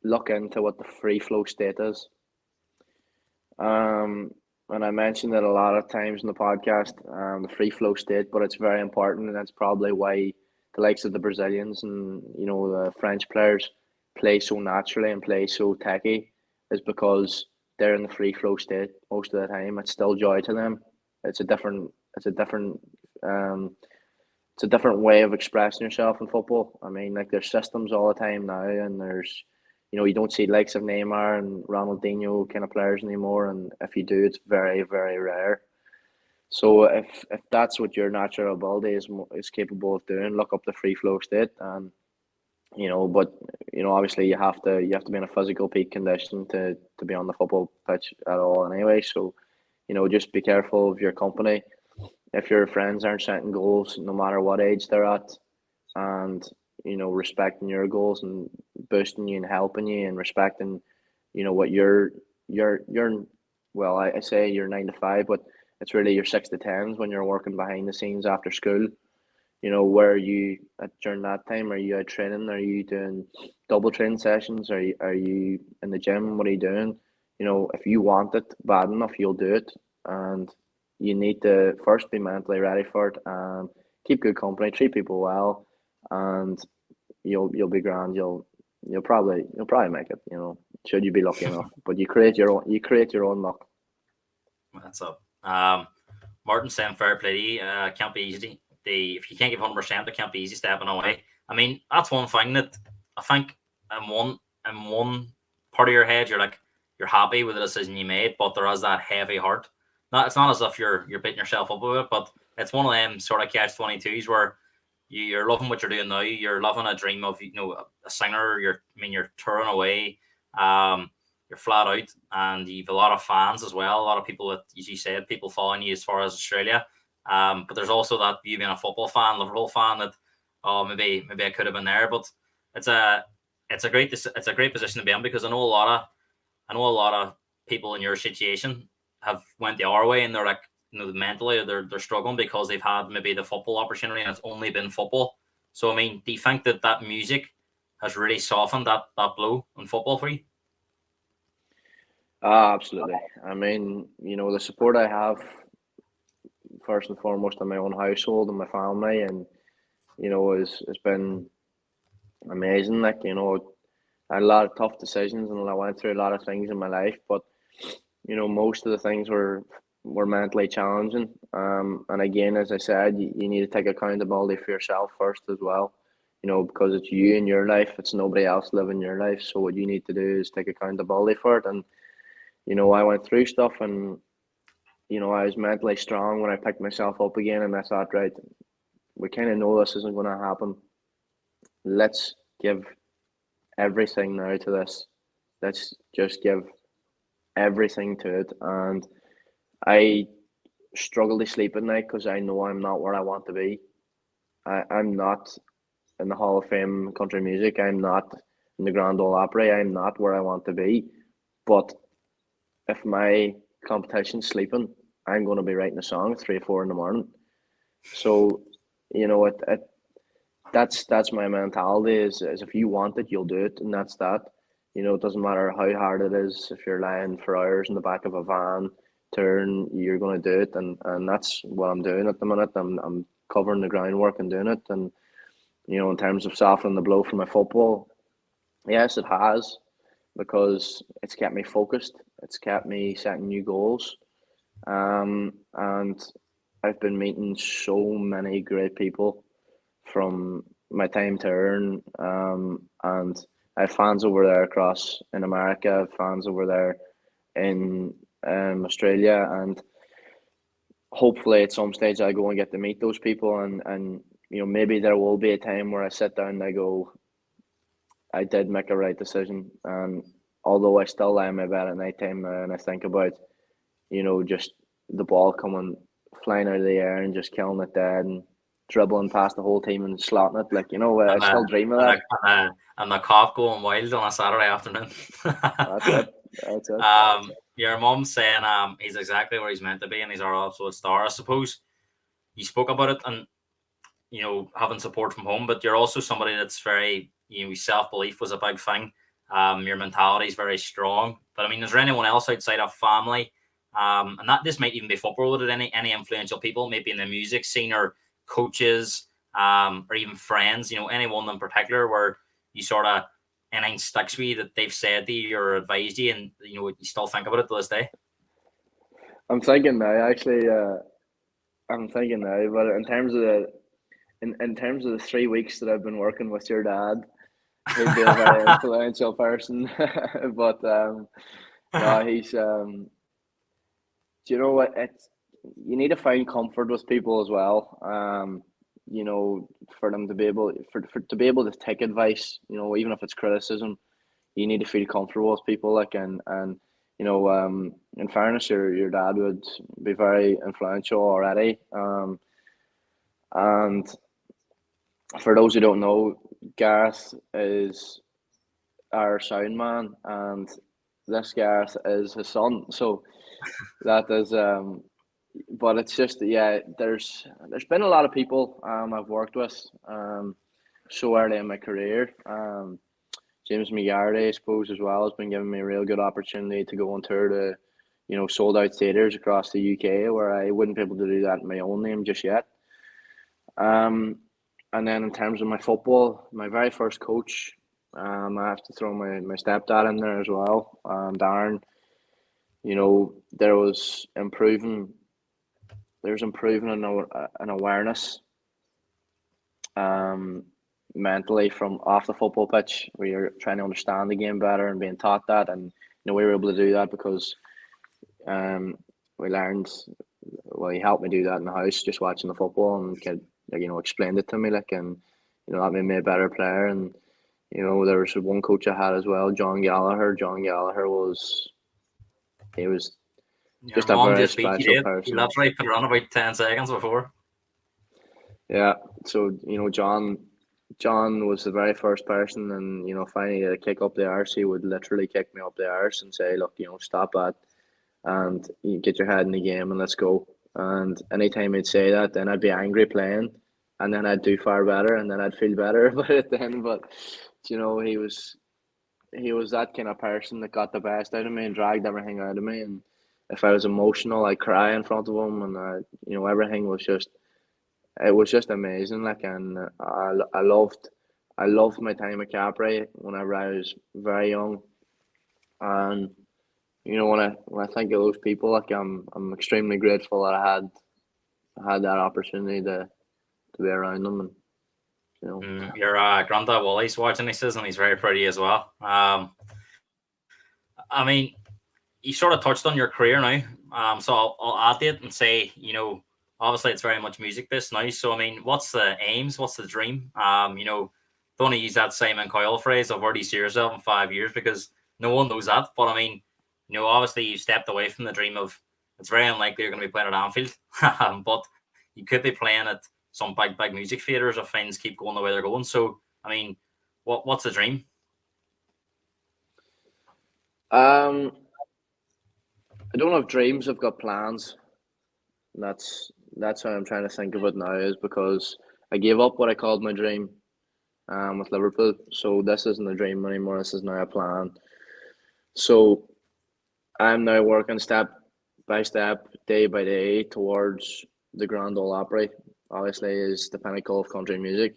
look into what the free flow state is. Um, and I mentioned it a lot of times in the podcast, the free flow state, but it's very important, and that's probably why the likes of the Brazilians and the French players play so naturally and play so techy, is because they're in the free flow state most of the time. It's still joy to them. It's a different. It's a different. Um, it's a different way of expressing yourself in football. I mean, like, there's systems all the time now, and there's, you don't see likes of Neymar and Ronaldinho kind of players anymore, and if you do, it's very, very rare. So if that's what your natural ability is capable of doing, look up the free flow state, and but obviously you have to be in a physical peak condition to be on the football pitch at all anyway. So just be careful of your company. If your friends aren't setting goals, no matter what age they're at, and respecting your goals and boosting you and helping you and respecting what you're well, I say you're 9 to 5, but it's really your 6 to 10s when you're working behind the scenes after school. Where are you during that time? Are you out training? Are you doing double training sessions? Are you in the gym? What are you doing? If you want it bad enough, you'll do it. And you need to first be mentally ready for it, and keep good company, treat people well, and you'll be grand. You'll probably make it. Should you be lucky enough. But you create your own luck. That's up. Martin saying fair play to you. Can't be easy. If you can't give 100%, it can't be easy stepping away. I mean, that's one thing that I think in one part of your head, you're happy with the decision you made, but there is that heavy heart. It's not as if you're beating yourself up with it, but it's one of them sort of catch-22s where you're loving what you're doing now. You're loving a dream of a singer. You're touring away. you're flat out, and you've a lot of fans as well. A lot of people that, as you said, people following you as far as Australia. But there's also that you being a football fan, Liverpool fan, that maybe I could have been there. But it's a great position to be in, because I know a lot of people in your situation have went the other way, and they're like, mentally they're struggling because they've had maybe the football opportunity and it's only been football. So I mean, do you think that music has really softened that blow in football for you? Absolutely. I mean, the support I have first and foremost in my own household and my family, and has been amazing. Like, I had a lot of tough decisions and I went through a lot of things in my life, but most of the things were mentally challenging. And again, as I said, you need to take accountability for yourself first as well. Because it's you in your life, it's nobody else living your life. So what you need to do is take accountability for it. And I went through stuff, and I was mentally strong when I picked myself up again, and I thought, right, we kind of know this isn't going to happen. Let's give everything now to this. Let's just give everything to it. And I struggle to sleep at night because I know I'm not where I want to be. I'm not in the Hall of Fame country music. I'm not in the Grand Ole Opry. I'm not where I want to be. But if my competition's sleeping, I'm going to be writing a song at 3 or 4 in the morning. So, that's my mentality is if you want it, you'll do it. And that's that. It doesn't matter how hard it is. If you're lying for hours in the back of a van, you're going to do it. And that's what I'm doing at the minute. I'm covering the groundwork and doing it. And, in terms of softening the blow for my football, yes, it has, because it's kept me focused. It's kept me setting new goals. And I've been meeting so many great people from my time to earn. And I have fans over there across in America, I have fans over there in Australia, and hopefully at some stage I go and get to meet those people, and maybe there will be a time where I sit down and I go, I did make a right decision. And although I still lie in my bed at night time now and I think about, just the ball coming flying out of the air and just killing it dead and dribbling past the whole team and slotting it, like, I still dream of that. And the cop going wild on a Saturday afternoon. That's it. That's it. Your mum's saying he's exactly where he's meant to be and he's our absolute star. I suppose you spoke about it and having support from home, but you're also somebody that's very, self-belief was a big thing. Your mentality is very strong. But I mean, is there anyone else outside of family? And that this might even be football related, any influential people, maybe in the music scene or coaches, or even friends, anyone in particular where you sort of anything sticks with you that they've said to you or advised you, and you still think about it to this day? I'm thinking now, actually. I'm thinking now, but in terms of the 3 weeks that I've been working with your dad, he'd be a very influential person. But no, he's do you know what? You need to find comfort with people as well. For them to be able to be able to take advice, even if it's criticism, you need to feel comfortable with people. Like, and in fairness, your dad would be very influential already. And for those who don't know, Gareth is our sound man, and this Gareth is his son. So that is but it's just, yeah, there's been a lot of people I've worked with so early in my career. James McGarry, I suppose, as well, has been giving me a real good opportunity to go on tour to sold out theatres across the UK, where I wouldn't be able to do that in my own name just yet. And then in terms of my football, my very first coach, I have to throw my stepdad in there as well, Darren. There's improving an awareness mentally from off the football pitch, where you're trying to understand the game better and being taught that. And we were able to do that because we learned, well, he helped me do that in the house, just watching the football, and explained it to me, and that made me a better player. And There was one coach I had as well, John Gallagher. John Gallagher he was Your just a mom very just beat you special did. You person. literally put it on about 10 seconds before. Yeah. So, John was the very first person, and if I needed to kick up the arse, he would literally kick me up the arse and say, "Look, stop that, and you get your head in the game and let's go." And anytime he'd say that, then I'd be angry playing, and then I'd do far better, and then I'd feel better about it then. But he was that kind of person that got the best out of me and dragged everything out of me. And if I was emotional, I'd cry in front of him, and everything was just it was just amazing. Like, and I loved my time at Cappry whenever I was very young. And when I think of those people, like, I'm extremely grateful that I had that opportunity to be around them. And Your granddad Wally's watching this, and he's very pretty as well. I mean, you sort of touched on your career now. So I'll add it and say, obviously it's very much music based now. So I mean, what's the aims? What's the dream? Don't want to use that Simon Cowell phrase of where do you see yourself in 5 years, because no one knows that. But I mean, obviously you stepped away from the dream of, it's very unlikely you're going to be playing at Anfield, but you could be playing at some big music theaters if things keep going the way they're going. So I mean, what's the dream? um, I don't have dreams. I've got plans. And that's how I'm trying to think of it now. Is because I gave up what I called my dream, with Liverpool. So this isn't a dream anymore. This is now a plan. So I'm now working step by step, day by day, towards the Grand Ole Opry. Obviously, is the pinnacle of country music.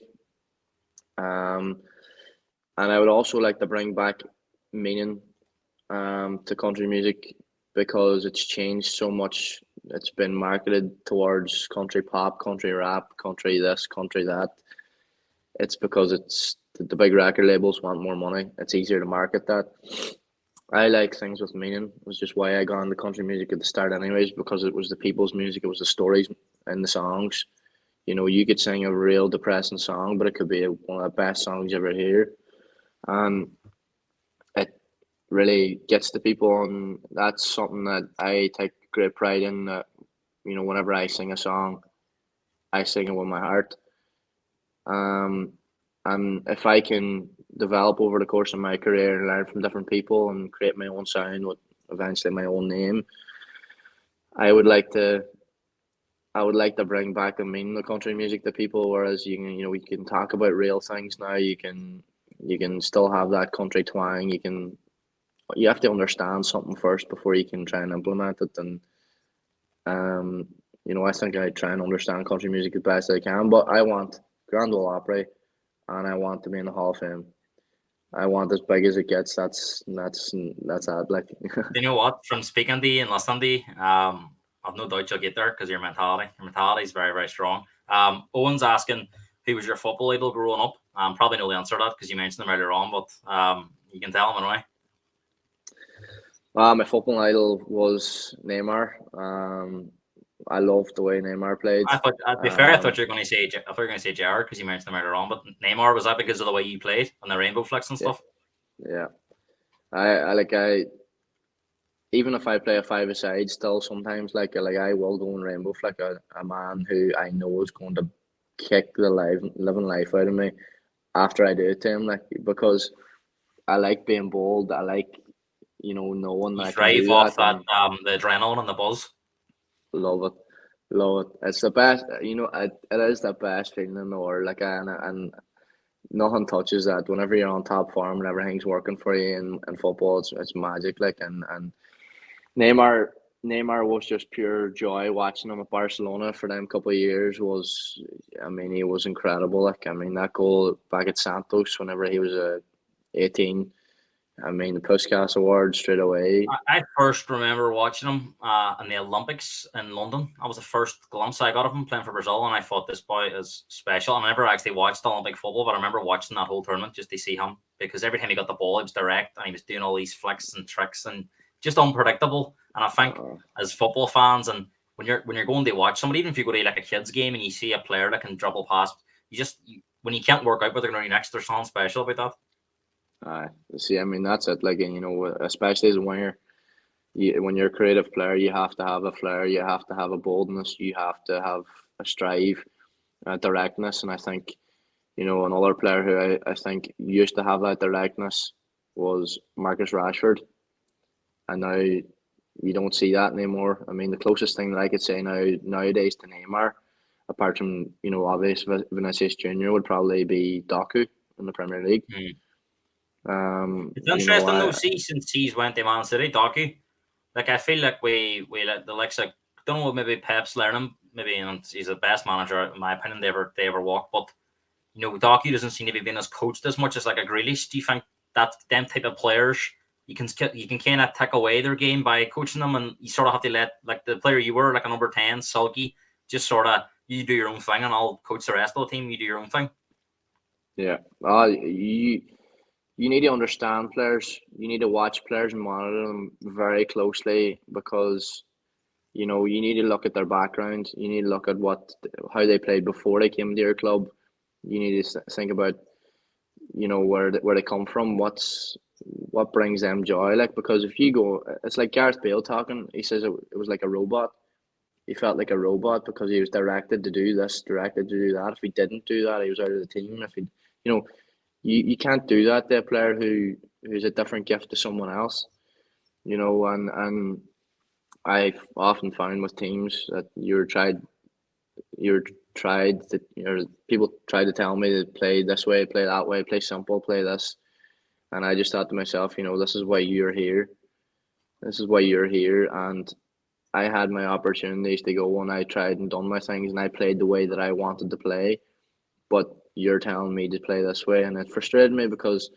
Um, and I would also like to bring back meaning, to country music, because it's changed so much. It's been marketed towards country pop, country rap, country this, country that. It's because it's the big record labels want more money. It's easier to market that. I like things with meaning. It was just why I got into country music at the start, anyways, because it was the people's music. It was the stories and the songs. You could sing a real depressing song, but it could be one of the best songs you ever hear, and it really gets the people. And that's something that I take great pride in. That whenever I sing a song, I sing it with my heart. Um, and if I can develop over the course of my career and learn from different people and create my own sound with eventually my own name, I would like to. I would like to bring back the meaning of country music to people. Whereas we can talk about real things now. You can still have that country twang. You have to understand something first before you can try and implement it. And I think I try and understand country music as best I can. But I want Grand Ole Opry, and I want to be in the Hall of Fame. I want as big as it gets. That's that. Like, You know what? From speaking to you and listening to you, I've no doubt you'll get there because your mentality is very, very strong. Owen's asking, who was your football idol growing up? Probably know the answer to that because you mentioned them earlier on, but you can tell him anyway. my football idol was Neymar. I loved the way Neymar played. I thought, to be fair, I thought you were going to say, Gerrard because you mentioned them earlier on, but Neymar, was that because of the way you played and the rainbow flicks and stuff? Yeah. I even if I play a five-a-side, still sometimes like I will go and rainbow flick a man who I know is going to kick the living life out of me after I do it to him, like, because I like being bold. I like knowing that You I can thrive do off that, that, and the adrenaline and the buzz. love it, love it. It's the best. It is the best feeling in the world. Like, and nothing touches that. Whenever you're on top form and everything's working for you in football, it's magic. Like, and Neymar Neymar was just pure joy watching him at Barcelona for them couple of years. I mean, he was incredible. Like, I mean, that goal back at Santos whenever he was 18. I mean, the Puskas Award straight away. I first remember watching him in the Olympics in London. That was the first glimpse I got of him playing for Brazil, and I thought this boy is special. I never actually watched Olympic football, but I remember watching that whole tournament just to see him, because every time he got the ball, he was direct and he was doing all these flicks and tricks and just unpredictable. And I think as football fans, and when you're going to watch somebody, even if you go to like a kids game and you see a player that can dribble past, when you can't work out with the ground next, there's something special about that. See, I mean, that's it. Like, and, you know, especially as a winger, when you're a creative player, you have to have a flair, you have to have a boldness, you have to have a strive, a directness. And I think, you know, another player who I think used to have that directness was Marcus Rashford. And now you don't see that anymore. I mean, the closest thing that I could say nowadays to Neymar, apart from, you know, obvious Vinicius Junior, would probably be Doku in the Premier League. Mm. It's You know, interesting though. See, since he's went to Man City, Docky. Like I feel like we like the likes of don't know maybe Pep's learning maybe and he's the best manager in my opinion they ever walked. But you know, Docky doesn't seem to be being as coached as much as like a Grealish. Do you think that them type of players you can kind of take away their game by coaching them, and you sort of have to let like the player you were like a number 10 sulky, just sort of you do your own thing and I'll coach the rest of the team. You do your own thing. yeah. You need to understand players. You need to watch players and monitor them very closely because you know you need to look at their background. You need to look at how they played before they came to your club. You need to think about you know where they come from. What brings them joy. Like because if you go, it's like Gareth Bale talking. He says it was like a robot. He felt like a robot because he was directed to do this, directed to do that. If he didn't do that, he was out of the team. If he, you know, you can't do that to a player who's a different gift to someone else. You know, and I've often found with teams that you're tried to people try to tell me to play this way, play that way, play simple, play this, and I just thought to myself, you know, this is why you're here. This is why you're here, and I had my opportunities to go and I tried and done my things and I played the way that I wanted to play, but you're telling me to play this way, and it frustrated me because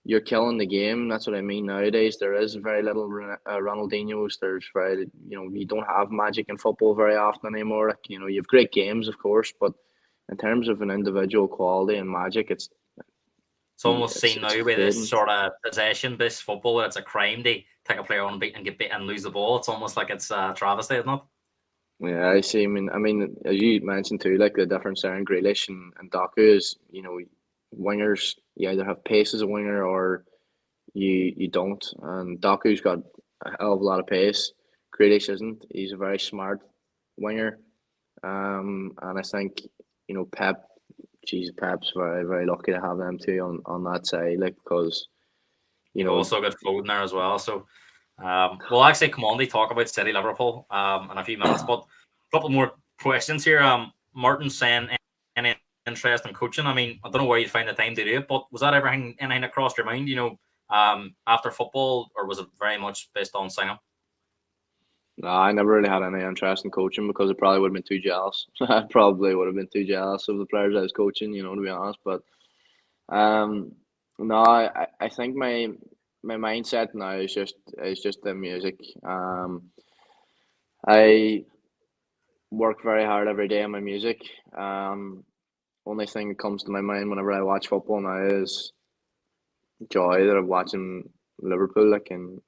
you're killing the game. That's what I mean. Nowadays, there is very little Ronaldinho's. There's very, you know, you don't have magic in football very often anymore. Like, you know, you have great games, of course, but in terms of an individual quality and magic, It's almost it's seen it's now with this fading. sort of possession-based football that it's a crime to take a player on beat and get beat and lose the ball. It's almost like it's a travesty, isn't it? Yeah, I see. I mean, as you mentioned too, like the difference there in Grealish and Doku is, you know, wingers. You either have pace as a winger or you don't. And Doku's got a hell of a lot of pace. Grealish isn't. He's a very smart winger. And I think you know Pep's very very lucky to have them two on that side, like because you You've know also got Foden there as well. So we'll actually come on to talk about City Liverpool in a few minutes. But a couple more questions here. Martin saying any interest in coaching. I mean, I don't know where you find the time to do it, but was that ever anything that crossed your mind, you know, after football, or was it very much based on singing? nah, I never really had any interest in coaching because I probably would have been too jealous. I probably would have been too jealous of the players I was coaching, you know, to be honest. But um, no, I think my mindset now is just the music. I work very hard every day on my music. Only thing that comes to my mind whenever I watch football now is joy that I'm watching Liverpool, like, and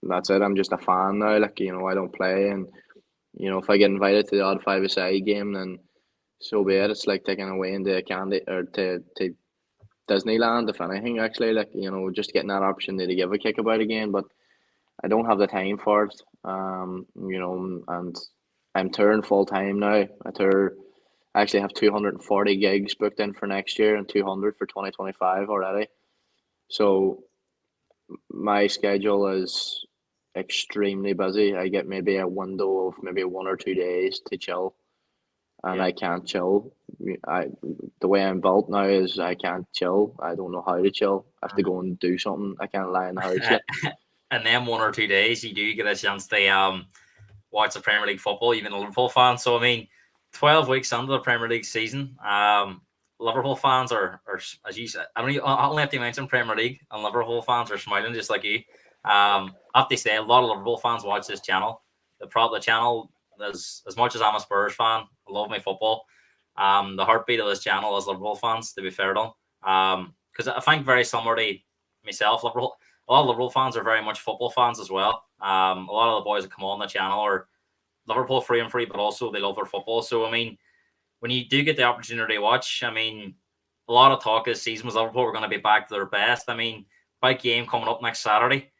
that's it. I'm just a fan now, like, you know, I don't play, and you know, if I get invited to the odd five-a-side game, then so be it. It's like taking away into a candy or to Disneyland, if anything, actually, like, you know, just getting that opportunity to give a kick about again, but I don't have the time for it. You know, and I'm touring full time now. I actually have 240 gigs booked in for next year and 200 for 2025 already. So my schedule is extremely busy. I get maybe a window of maybe 1 or 2 days to chill, and Yeah. I can't chill. I the way I'm built now is I can't chill. I don't know how to chill. I have to go and do something. I can't lie in the house. Like, And then 1 or 2 days, you do get a chance to watch the Premier League football, even a Liverpool fan. So I mean, 12 weeks into the Premier League season, Liverpool fans are as you said. I only have to mention Premier League, and Liverpool fans are smiling just like you. I have to say, a lot of Liverpool fans watch this channel. The channel is as much as I'm a Spurs fan. I love my football. The heartbeat of this channel is Liverpool fans. To be fair to them, because I think very similar to myself, Liverpool. A lot of Liverpool fans are very much football fans as well. A lot of the boys that come on the channel are Liverpool free and free, but also they love their football. So I mean, when you do get the opportunity to watch, I mean, a lot of talk this season was Liverpool were going to be back to their best. I mean, big game coming up next Saturday.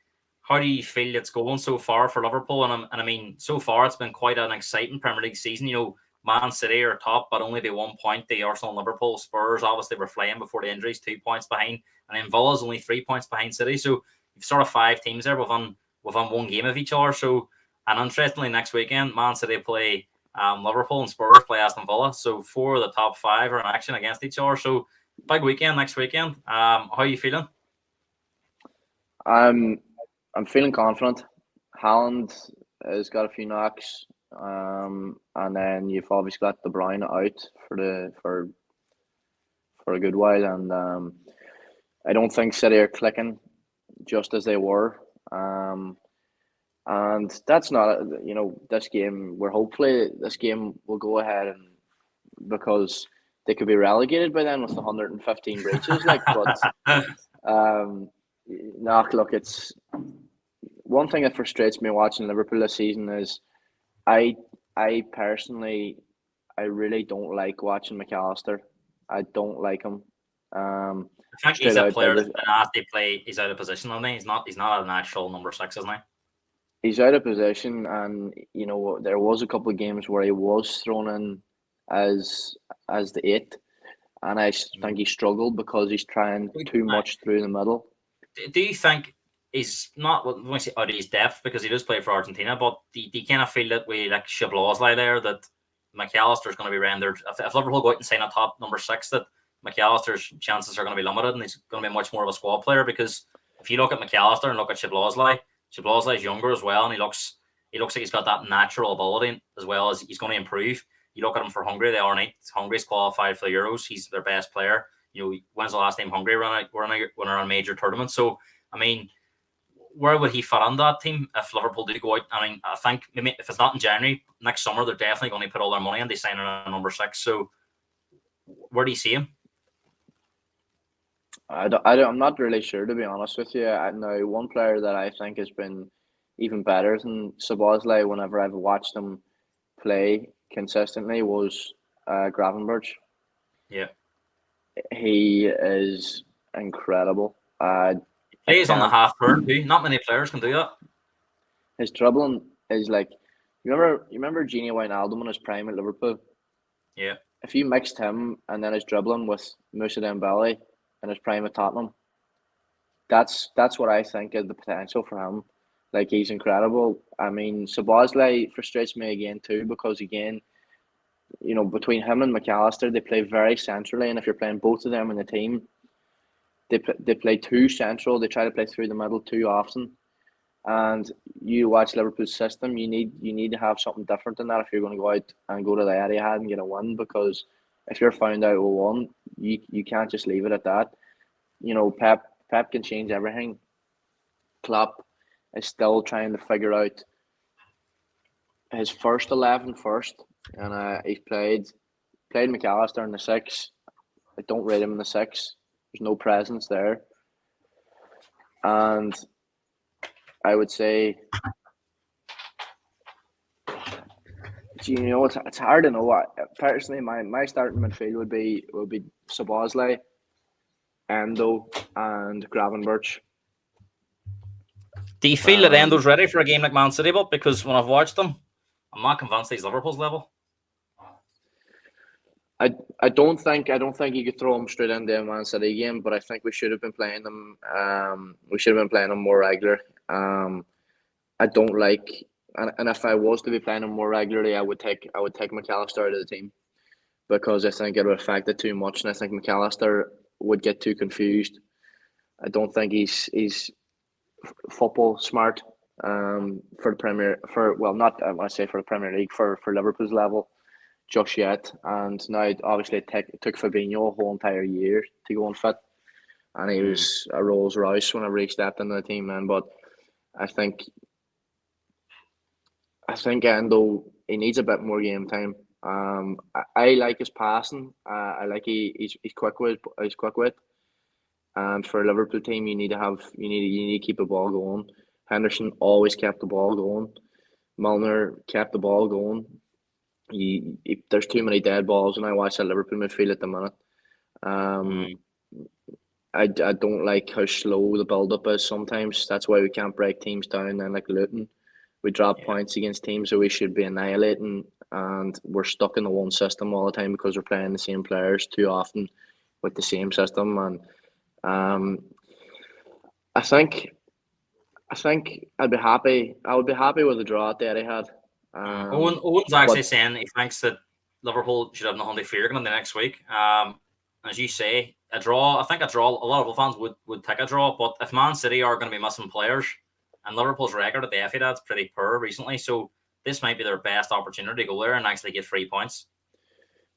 How do you feel it's going so far for Liverpool? And I mean, so far it's been quite an exciting Premier League season. You know, Man City are top, but only by 1 point. The Arsenal and Liverpool, Spurs obviously were flying before the injuries, 2 points behind, and then Villa's only 3 points behind City. So you've sort of 5 teams there within 1 game of each other. So, and interestingly, next weekend Man City play Liverpool and Spurs play Aston Villa. So 4 of the top 5 are in action against each other. So big weekend next weekend. How are you feeling? I'm feeling confident. Haaland has got a few knocks, and then you've obviously got De Bruyne out for a good while, and I don't think City are clicking just as they were. And that's not, this game. We're hopefully this game will go ahead, and because they could be relegated by then with 115 breaches. Um, look, it's one thing that frustrates me watching Liverpool this season is I I personally I really don't like watching McAllister. I don't like him. I think he's Straight a out player every that's been asked to play. He's out of position on me. He's not a natural number 6, isn't he? he's out of position, and there was a couple of games where he was thrown in as the eight, and I think he struggled because he's trying too much through the middle. Do you think he's not when we say out of his depth because he does play for Argentina, but do you kind of feel that we like Szoboszlai there that McAllister's going to be rendered if Liverpool go out and sign a top number 6 that McAllister's chances are going to be limited and he's going to be much more of a squad player because if you look at McAllister and look at Szoboszlai's younger as well and he looks like he's got that natural ability as well as he's going to improve. You look at him for Hungary, they are night. Hungary's qualified for the Euros. He's their best player. When's the last time Hungary were on a major tournament? So, I mean, where would he fit on that team if Liverpool do go out? I mean, I think maybe if it's not in January, next summer, they're definitely going to put all their money in. They sign a number 6. So, where do you see him? I'm not really sure, to be honest with you. Now, one player that I think has been even better than Szoboszlai whenever I've watched him play consistently was Gravenberch. Yeah. He is incredible. He's on the half turn too. Not many players can do that. His dribbling is like, you remember Gini Wijnaldum in his prime at Liverpool? Yeah. If you mixed him and then his dribbling with Moussa Dembele in his prime at Tottenham, that's what I think is the potential for him. Like, he's incredible. I mean, Szoboszlai frustrates me again too because again, between him and McAllister, they play very centrally, and if you're playing both of them in the team, they play too central. They try to play through the middle too often. And you watch Liverpool's system, you need to have something different than that if you're going to go out and go to the Etihad and get a win. Because if you're found out with one, you can't just leave it at that. Pep can change everything. Klopp is still trying to figure out his first 11 first, and he's played McAllister in the 6. I don't rate him in the 6. There's no presence there, and I would say, it's hard to know. Personally, my starting midfield would be Szoboszlai, Endo, and Gravenberch. Do you feel that Endo's ready for a game like Man City? But because when I've watched them, I'm not convinced he's Liverpool's level. I don't think you could throw him straight into a Man City game, but I think we should have been playing them. We should have been playing them more regular. I don't like, and if I was to be playing him more regularly, I would take McAllister out of the team because I think it would affect it too much, and I think McAllister would get too confused. I don't think he's football smart for the Premier not I want to say for the Premier League for Liverpool's level just yet, and now obviously it took Fabinho a whole entire year to go on fit, and he was a Rolls Royce whenever he stepped into the team, man. But I think Endo, he needs a bit more game time. I like his passing. I like he's quick with and for a Liverpool team, you need to keep the ball going. Henderson always kept the ball going. Milner kept the ball going. There's too many dead balls, and I watch that Liverpool midfield at the minute. Um, Mm, I don't like how slow the build up is sometimes. That's why we can't break teams down. And like Luton, we drop yeah, points against teams that we should be annihilating, and we're stuck in the one system all the time because we're playing the same players too often with the same system. And um, I think I think I'd be happy. I would be happy with a draw at the Etihad. Owen's But actually saying he thinks that Liverpool should have nothing to fear going the next week. As you say, a draw. I think a draw. A lot of Liverpool fans would take a draw, but if Man City are going to be missing players, and Liverpool's record at the Etihad's pretty poor recently, so this might be their best opportunity to go there and actually get 3 points.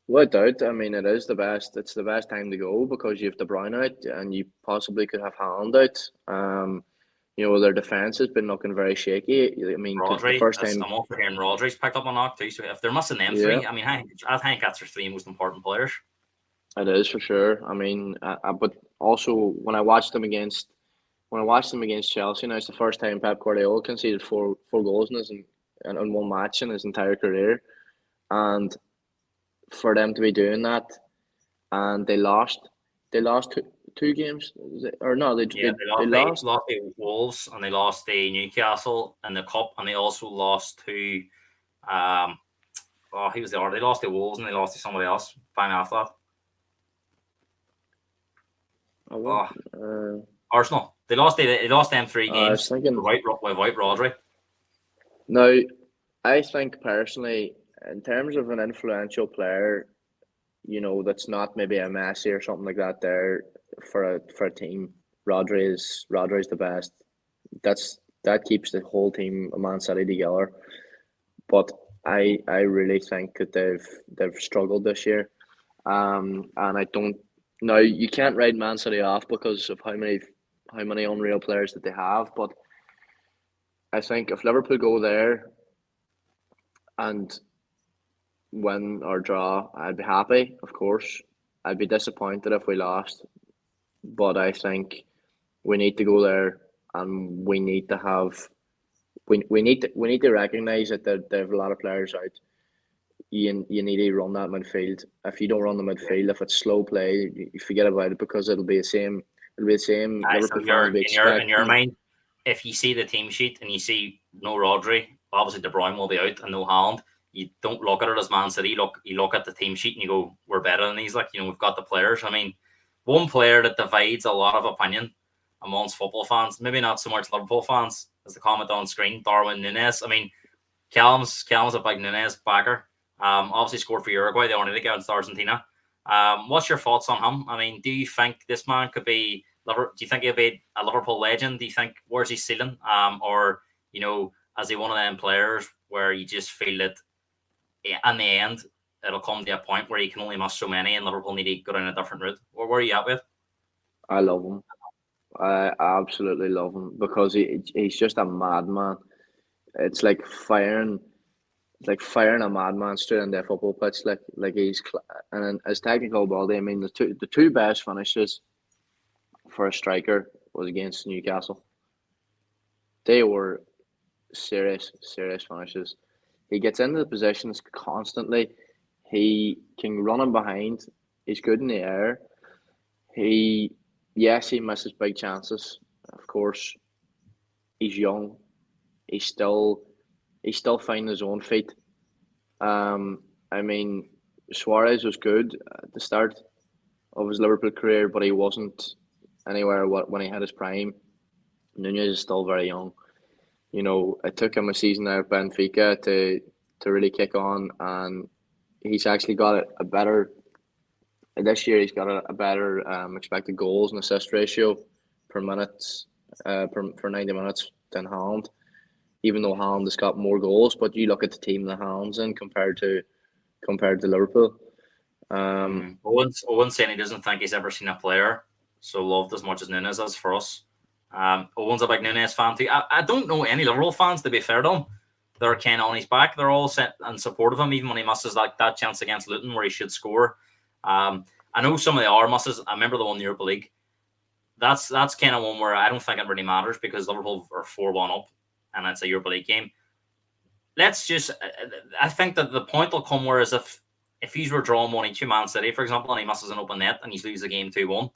without doubt, I mean, it is the best. It's the best time to go because you have De Bruyne out, and you possibly could have Haaland out. Their defense has been looking very shaky. I mean, because the Rodri, first time, I'm also hearing Rodri's picked up a knock too. So if they're missing them yeah, three, I mean, I think that's their three most important players. it is for sure. I mean, but also when I watched them against Chelsea, now it's the first time Pep Guardiola conceded four goals in one match in his entire career, and for them to be doing that, and they lost two games, or no, Yeah, they they lost. lost the Wolves and they lost the Newcastle in the cup, and they also lost to um. Oh, he was the other. They lost the Wolves and they lost to somebody else. Fine after that. I want. Oh, Uh, Arsenal. They lost them three I was games thinking. without Rodri. Now, I think personally, in terms of an influential player, that's not maybe a Messi or something like that. There for a team, Rodri is the best. That keeps the whole team of Man City together. But I really think that they've struggled this year. And I don't. Now you can't write Man City off because of how many unreal players that they have. But I think if Liverpool go there and win or draw, I'd be happy. Of course, I'd be disappointed if we lost. But I think we need to go there, and we need to recognize that they have a lot of players out. You need to run that midfield. If you don't run the midfield, if it's slow play, you forget about it because it'll be the same. It'll be the same. So Liverpool fans will be in your expecting. mind, if you see the team sheet and you see no Rodri, obviously De Bruyne will be out and no Haaland. You don't look at it as Man City. You look at the team sheet and you go, "We're better than these." Like we've got the players. I mean, one player that divides a lot of opinion amongst football fans, maybe not so much Liverpool fans, as the comment on screen, Darwin Núñez. I mean, Callum's a big Núñez backer. Obviously scored for Uruguay. They only against Argentina. What's your thoughts on him? I mean, do you think this man could be? Do you think he'll be a Liverpool legend? Do you think where's he ceiling? Or as he one of them players where you just feel that in the end it'll come to a point where he can only miss so many, and Liverpool need to go down a different route. Where are you at with? I love him. I absolutely love him because he's just a madman. It's like firing. It's like firing a madman straight into a football pitch. Like and his technical ability. I mean, the two best finishes for a striker was against Newcastle. They were serious finishes. He gets into the positions constantly. He can run him behind. He's good in the air. He, yes, he misses big chances. Of course, he's young. He's still he's still finding his own feet. I mean, Suarez was good at the start of his Liverpool career, but he wasn't anywhere when he had his prime. Nunez is still very young. It took him a season there at Benfica to really kick on, and he's actually got a better this year. He's got a better expected goals and assist ratio per minute for 90 minutes than Haaland. Even though Haaland has got more goals, but you look at the team that Haaland's in compared to Liverpool. Owen's saying he doesn't think he's ever seen a player so loved as much as Núñez is for us. Owen's a big Núñez fan too. I don't know any Liverpool fans, to be fair to him. They're kind of on his back. They're all set and support of him, even when he misses like that chance against Luton where he should score. I know some of the other misses. I remember the one in the Europa League. That's kind of one where I don't think it really matters because Liverpool are 4-1 up and it's a Europa League game. I think that the point will come where as if if he's were drawing 1 each to Man City, for example, and he misses an open net and he's lose the game 2-1,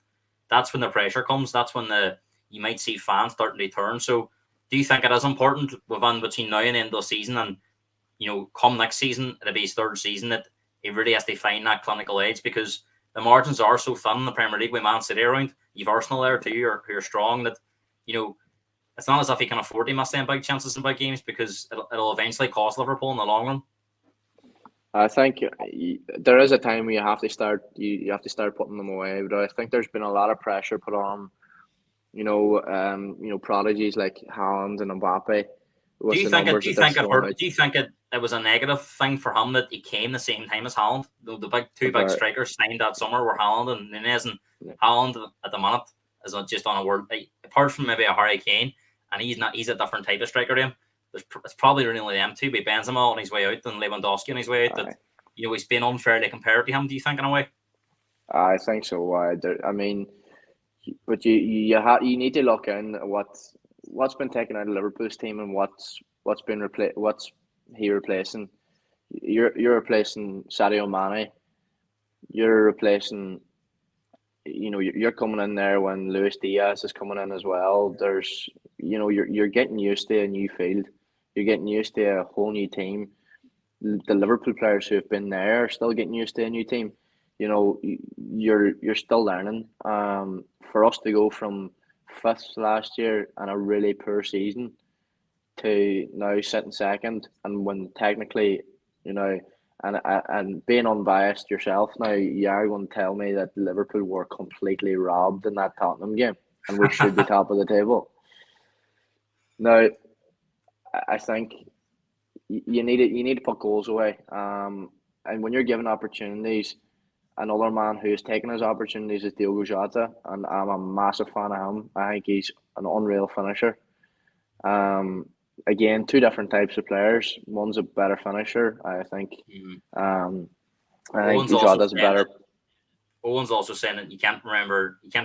that's when the pressure comes. That's when you might see fans starting to turn. So do you think it is important within between now and the end of the season, and come next season, it'll be his third season, that he really has to find that clinical edge, because the margins are so thin in the Premier League with Man City around. You've Arsenal there too, who are strong, that it's not as if he can afford to miss them big chances in big games, because it'll eventually cost Liverpool in the long run. I think there is a time where you have to start. You have to start putting them away. But I think there's been a lot of pressure put on, prodigies like Haaland and Mbappe. Do you think it was a negative thing for him that he came the same time as Haaland? The big strikers signed that summer were Haaland and Nunez, and Haaland at the minute is just on a word. Apart from maybe a Harry Kane, and he's a different type of striker to him. It's probably only them two, but Benzema on his way out and Lewandowski on his way out. That he's been unfairly compared to him. Do you think in a way? I think so. I mean, but you need to look in at what's been taken out of Liverpool's team and what's been what's he replacing. You're replacing Sadio Mane. You're replacing. You're coming in there when Luis Diaz is coming in as well. There's, you're getting used to a new field. You're getting used to a whole new team. The Liverpool players who have been there are still getting used to a new team. You're still learning. For us to go from fifth last year and a really poor season to now sitting second, and when technically, and being unbiased yourself now, you are going to tell me that Liverpool were completely robbed in that Tottenham game and we should be top of the table. Now, I think you need to put goals away. And when you're given opportunities, another man who has taken his opportunities is Diogo Jota, and I'm a massive fan of him. I think he's an unreal finisher. Again, two different types of players. One's a better finisher, I think. I think Jota's a better. Owen's also saying that you can't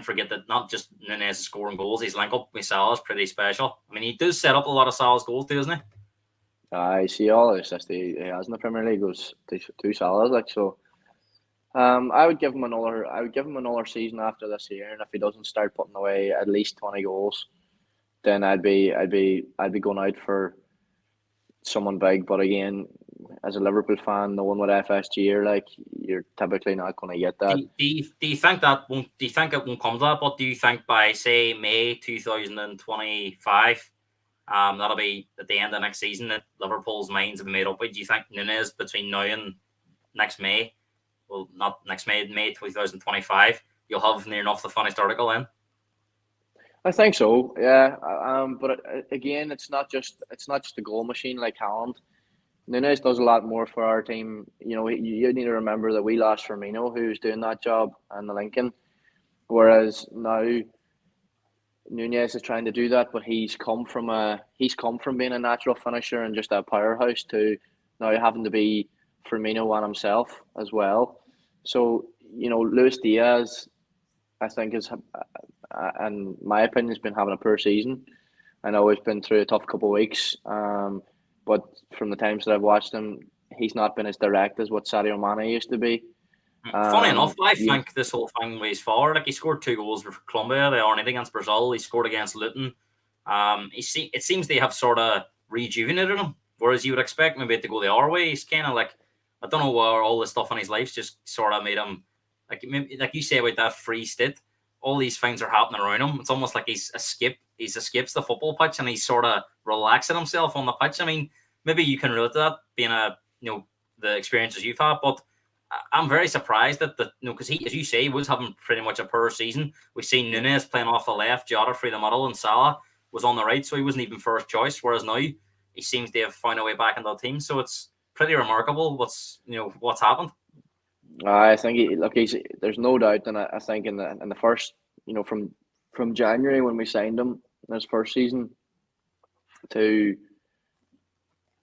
forget that not just Nunez is scoring goals, his link up with Salah's pretty special. I mean, he does set up a lot of Salah's goals too, doesn't he? I see all the assists he has in the Premier League was two Salah's, like so. I would give him another season after this year, and if he doesn't start putting away at least 20 goals, then I'd be going out for someone big. But again, as a Liverpool fan, knowing what FSG are like, you're typically not going to get that. Do you think it won't come to that? But do you think by say May 2025, that'll be at the end of next season, that Liverpool's minds have been made up with? Do you think Nunez between now and next May? Well, not next May 2025. You'll have near enough the finished article in. I think so, yeah. But again, it's not just a goal machine like Haaland. Nunez does a lot more for our team. You need to remember that we lost Firmino, who's doing that job, and the Lincoln. Whereas now Nunez is trying to do that, but he's come from being a natural finisher and just a powerhouse to now having to be Firmino on himself as well. So Luis Diaz, I think, is, in my opinion, has been having a poor season. I know he's been through a tough couple of weeks, but from the times that I've watched him, he's not been as direct as what Sadio Mane used to be. Funny enough, I think this whole thing was forward. Like, he scored 2 goals for Colombia. They aren't against Brazil. He scored against Luton. It seems they have sort of rejuvenated him, whereas you would expect maybe to go the other way. He's kind of like, I don't know where all this stuff in his life's just sort of made him, like you say about that free state. All these things are happening around him. It's almost like he escapes the football pitch and he's sort of relaxing himself on the pitch. I mean, maybe you can relate to that, being the experiences you've had, but I'm very surprised that because he, as you say, was having pretty much a poor season. We've seen Nunez playing off the left, Jota through the middle, and Salah was on the right, so he wasn't even first choice. Whereas now he seems to have found a way back into the team. So it's pretty remarkable what's happened. I think there's no doubt, and I think in the first, from January when we signed him in his first season to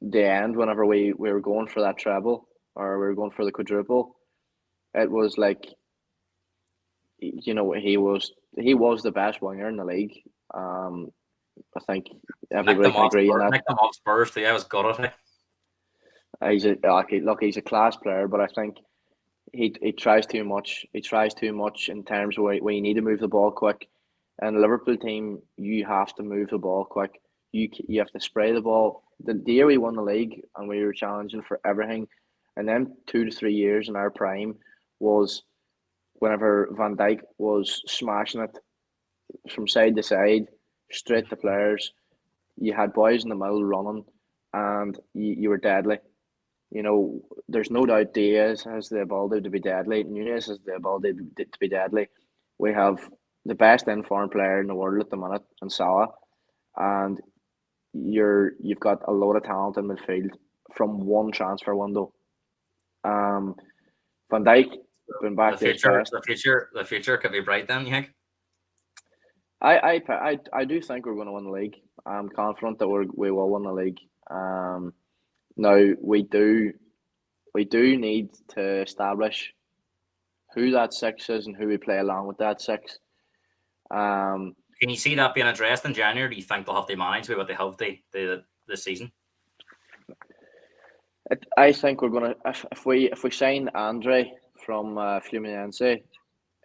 the end, whenever we were going for that treble or we were going for the quadruple, it was like, he was the best winger in the league. I think everybody can agree on that. Nick them off Spurs too. I was gutted. He's a class player, but I think he tries too much. He tries too much in terms of where you need to move the ball quick. And the Liverpool team, you have to move the ball quick. You have to spray the ball. The year we won the league and we were challenging for everything, and then 2 to 3 years in our prime was whenever Van Dijk was smashing it from side to side, straight to players. You had boys in the middle running, and you were deadly. You know, there's no doubt Diaz has the ability to be deadly. Nunes has the ability to be deadly. We have the best informed player in the world at the minute, in Salah, and you've got a lot of talent in midfield from one transfer window. Um, Van Dijk been The back to his future, best. the future could be bright then, you think? I do think we're going to win the league. I'm confident that we will win the league. Now we do need to establish who that six is and who we play along with that six. Um, Can you see that being addressed in January? Or do you think they'll have to manage with what they have this season? I think we're gonna if we sign Andre from Fluminense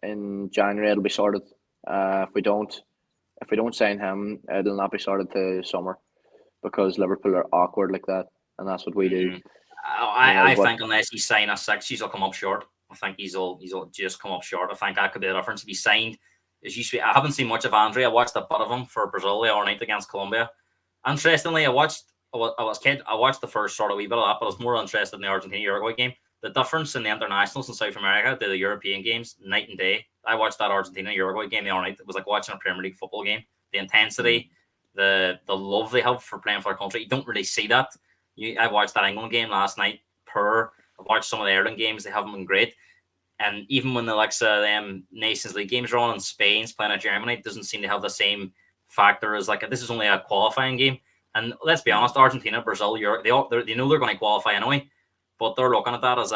in January, it'll be sorted. If we don't sign him, it'll not be sorted to summer because Liverpool are awkward like that, and that's what we do. Mm. You know, I but think unless he sign a six, he'll come up short. I think he'll just come up short. I think that could be the difference. If he signed, as you say, I haven't seen much of Andre. I watched a bit of him for Brazil the other night against Colombia. Interestingly, I was kid. I watched the first sort of wee bit of that, but I was more interested in the Argentina Uruguay game. The difference in the internationals in South America to the European games, night and day. I watched that Argentina Uruguay game the other night. It was like watching a Premier League football game. The intensity, the love they have for playing for their country. You don't really see that. I watched that England game last night. I've watched some of the Ireland games. They haven't been great. And even when the likes of Nations League games are on and Spain's playing at Germany, it doesn't seem to have the same factor as like this is only a qualifying game. And let's be honest, Argentina, Brazil, Europe, they know they're going to qualify anyway, but they're looking at that as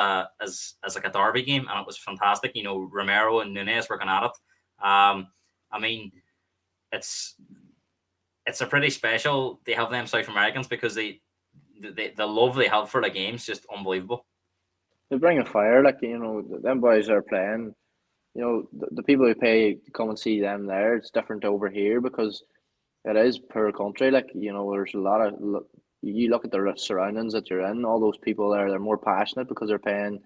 like a derby game, and it was fantastic. You know, Romero and Nunes working at it. I mean, it's a pretty special. They have them South Americans because the love they have for the game's just unbelievable. they bring a fire, like them boys are playing. You know, the people who pay to come and see them there, it's different over here because it is per country. Like there's a lot of you look at the surroundings that you're in. All those people there, they're more passionate because they're paying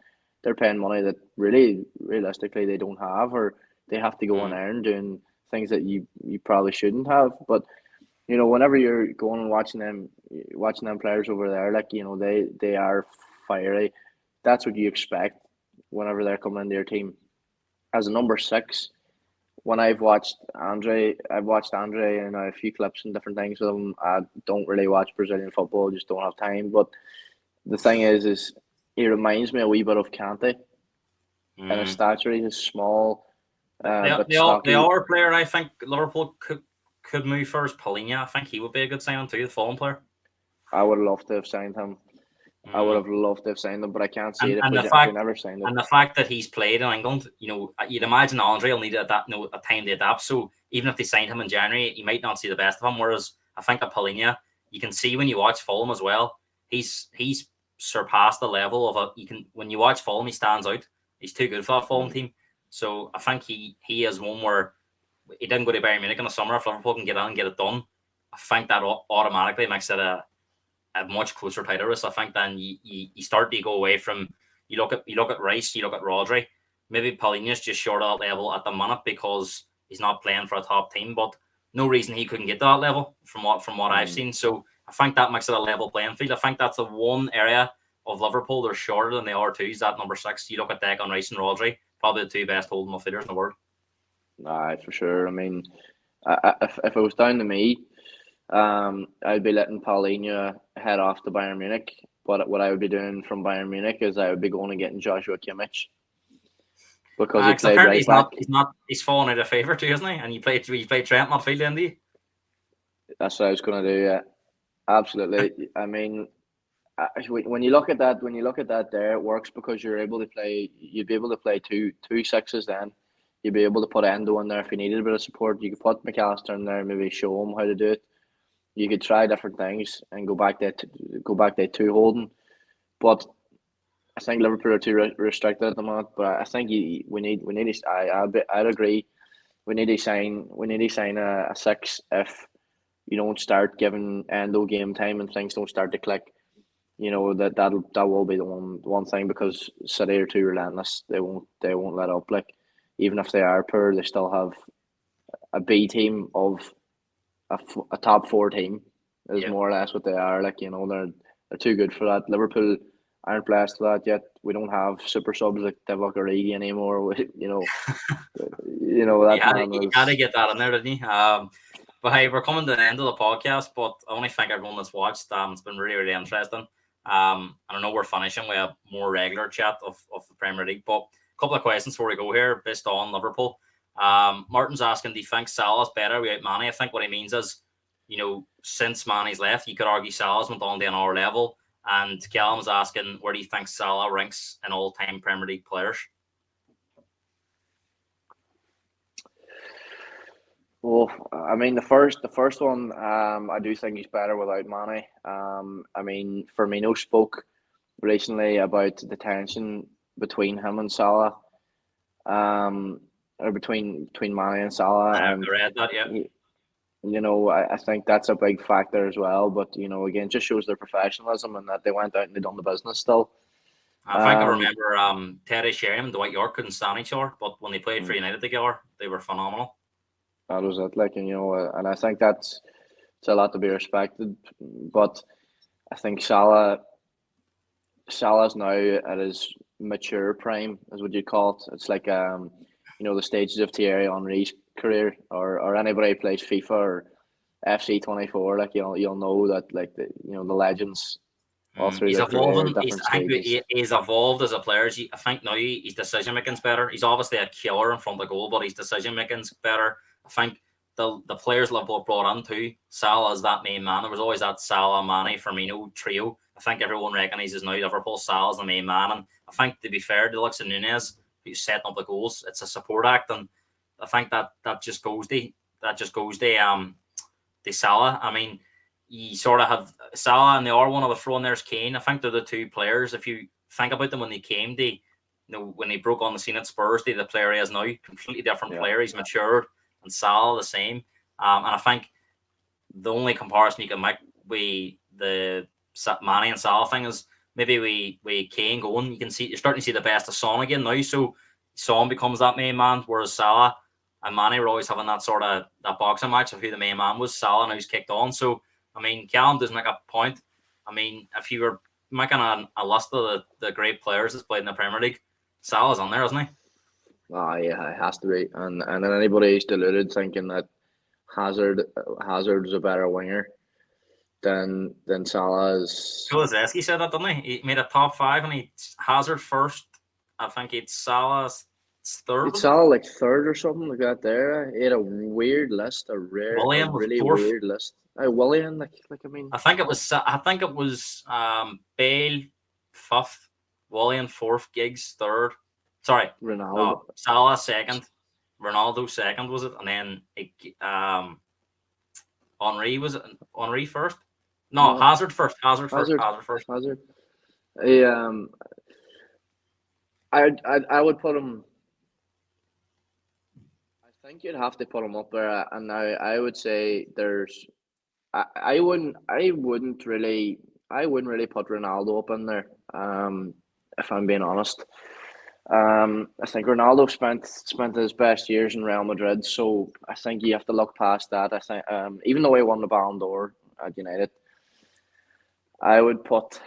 money that really realistically they don't have, or they have to go and earn doing things that you probably shouldn't have. But whenever you're going and watching them players over there, like they are fiery. That's what you expect whenever they're coming into your team. As a number six, when I've watched Andre in a few clips and different things with him. I don't really watch Brazilian football, just don't have time. But the thing is he reminds me a wee bit of Kante. In his stature, he's small, but stocky. The other player I think Liverpool could move for is Paulinho. I think he would be a good signing too, the Fulham player. I would love to have signed him. I would have loved to have signed him, but I can't see it if we never signed him. And the fact that he's played in England, you'd imagine Andre will need a time to adapt. So even if they signed him in January, you might not see the best of him. Whereas I think at Paulinho, you can see when you watch Fulham as well, he's surpassed the level of when you watch Fulham, he stands out. He's too good for that Fulham team. So I think he is one where he didn't go to Bayern Munich in the summer. If Liverpool can get on and get it done, I think that automatically makes it a much closer title race. I think then you start to go away from you look at Rice, you look at Rodri. Maybe Paulinho's just short of that level at the minute because he's not playing for a top team, but no reason he couldn't get to that level from what I've seen. So I think that makes it a level playing field. I think that's the one area of Liverpool they're shorter than they are too. Is that number six? You look at Declan Rice and Rodri, probably the two best holding midfielders in the world. Aye, for sure. I mean, if it was down to me, I'd be letting Paulinho head off to Bayern Munich. But what I would be doing from Bayern Munich is I would be going and getting Joshua Kimmich because he played right back. He's fallen out of favour too, isn't he? And you played Trent midfield, didn't he? That's what I was going to do. Yeah, absolutely. I mean, when you look at that, there it works because you're able to play. You'd be able to play two sixes then. You'd be able to put Endo in there if you needed a bit of support. You could put McAllister in there and maybe show him how to do it. You could try different things and go back there two holding. But I think Liverpool are too restricted at the moment, but I think we need to, I'd agree. We need to sign a six if you don't start giving Endo game time and things don't start to click. You know that will be the one thing, because City are too relentless. They won't let up. Like, even if they are poor, they still have a B team of a top four team is Yeah. more or less what they are. Like, you know, they're too good for that. Liverpool aren't blessed with that yet. We don't have super subs like Divock Origi anymore. That man You had to was. get that in there, didn't you? But hey, we're coming to the end of the podcast, but I want to thank everyone that's watched. It's been really, really interesting. And I know we're finishing with a more regular chat of the Premier League, but a couple of questions before we go here based on Liverpool. Martin's asking, do you think Salah's better without Mane? I think what he means is, since Mane's left, you could argue Salah's went on to another level. And Kelan asking, where do you think Salah ranks in all-time Premier League players? Well, I mean, the first one, I do think he's better without Mane. I mean, Firmino spoke recently about the tension between him and Salah, or between Mane and Salah, I and read that, yeah. I think that's a big factor as well. But again, just shows their professionalism and that they went out and they done the business still. I think I remember Terry Sheringham and Dwight York couldn't stand each other, but when they played for United together, they were phenomenal. That was it, like, and I think it's a lot to be respected. But I think Salah's now at his mature prime, is what you call it. It's like the stages of Thierry Henry's career, or anybody who plays FIFA or FC 24. Like, you'll know that, like, the legends all through He's their career, evolving. different I think stages. he's evolved as a player. I think now his decision making's better. He's obviously a killer in front of goal, but his decision making's better. I think the players Liverpool brought in too, Salah is that main man. There was always that Salah, Mane, Firmino trio. I think everyone recognises now Liverpool Salah's the main man. And I think, to be fair to Alex and Nunez, who's setting up the goals, it's a support act, and I think that just goes to Salah. I mean, you sort of have Salah and the other one of the front there's Kane. I think they're the two players. If you think about them when they came, when he broke on the scene at Spurs, the player he is now, completely different player. He's matured, and Salah the same. And I think the only comparison you can make with the Mane and Salah thing is maybe we Kane going. You're starting to see the best of Son again now. So Son becomes that main man, whereas Salah and Mane were always having that sort of that boxing match of who the main man was. Salah now he's kicked on. So I mean, Callum does make a point. I mean, if you were making a list of the great players that's played in the Premier League, Salah's on there, isn't he? Oh yeah, it has to be. And then anybody who's deluded thinking that Hazard's a better winger than Salah is. Kulizeski said that, didn't he? He made a top five and he Hazard first. I think it's Salah's third. It's Salah like third or something like that. There, he had a weird list, a really weird list. Willian, I mean, I think it was Bale fifth, Willian fourth, Giggs third. Sorry, Ronaldo. Salah second, Ronaldo second, was it? And then Henry, was it Henry first? No, Hazard first. Hazard first. Hazard. I would put him. I think you'd have to put him up there, and now I would say there's. I wouldn't really put Ronaldo up in there. If I'm being honest. I think Ronaldo spent his best years in Real Madrid, so I think you have to look past that. I think even though he won the Ballon d'Or at United, I'd put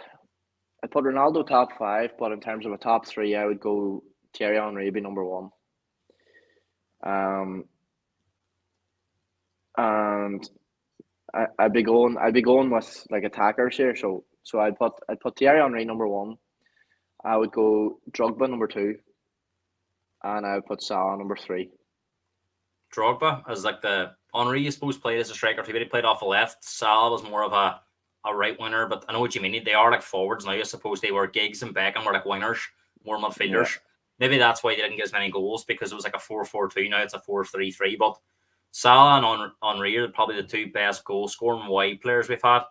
Ronaldo top five, but in terms of a top three, I would go Thierry Henry be number one. And I'd be going with like attackers here, so I'd put Thierry Henry number one. I would go Drogba number two, and I would put Salah number three. Drogba as like the Henry, you suppose, played as a striker too, but he played off the left. Salah was more of a right winger, but I know what you mean. They are like forwards now. I suppose they were Giggs and Beckham were like wingers, more midfielders. Yeah. Maybe that's why they didn't get as many goals, because it was like a 4-4-2. Now it's a 4-3-3. But Salah and Henry are probably the two best goal scoring wide players we've had.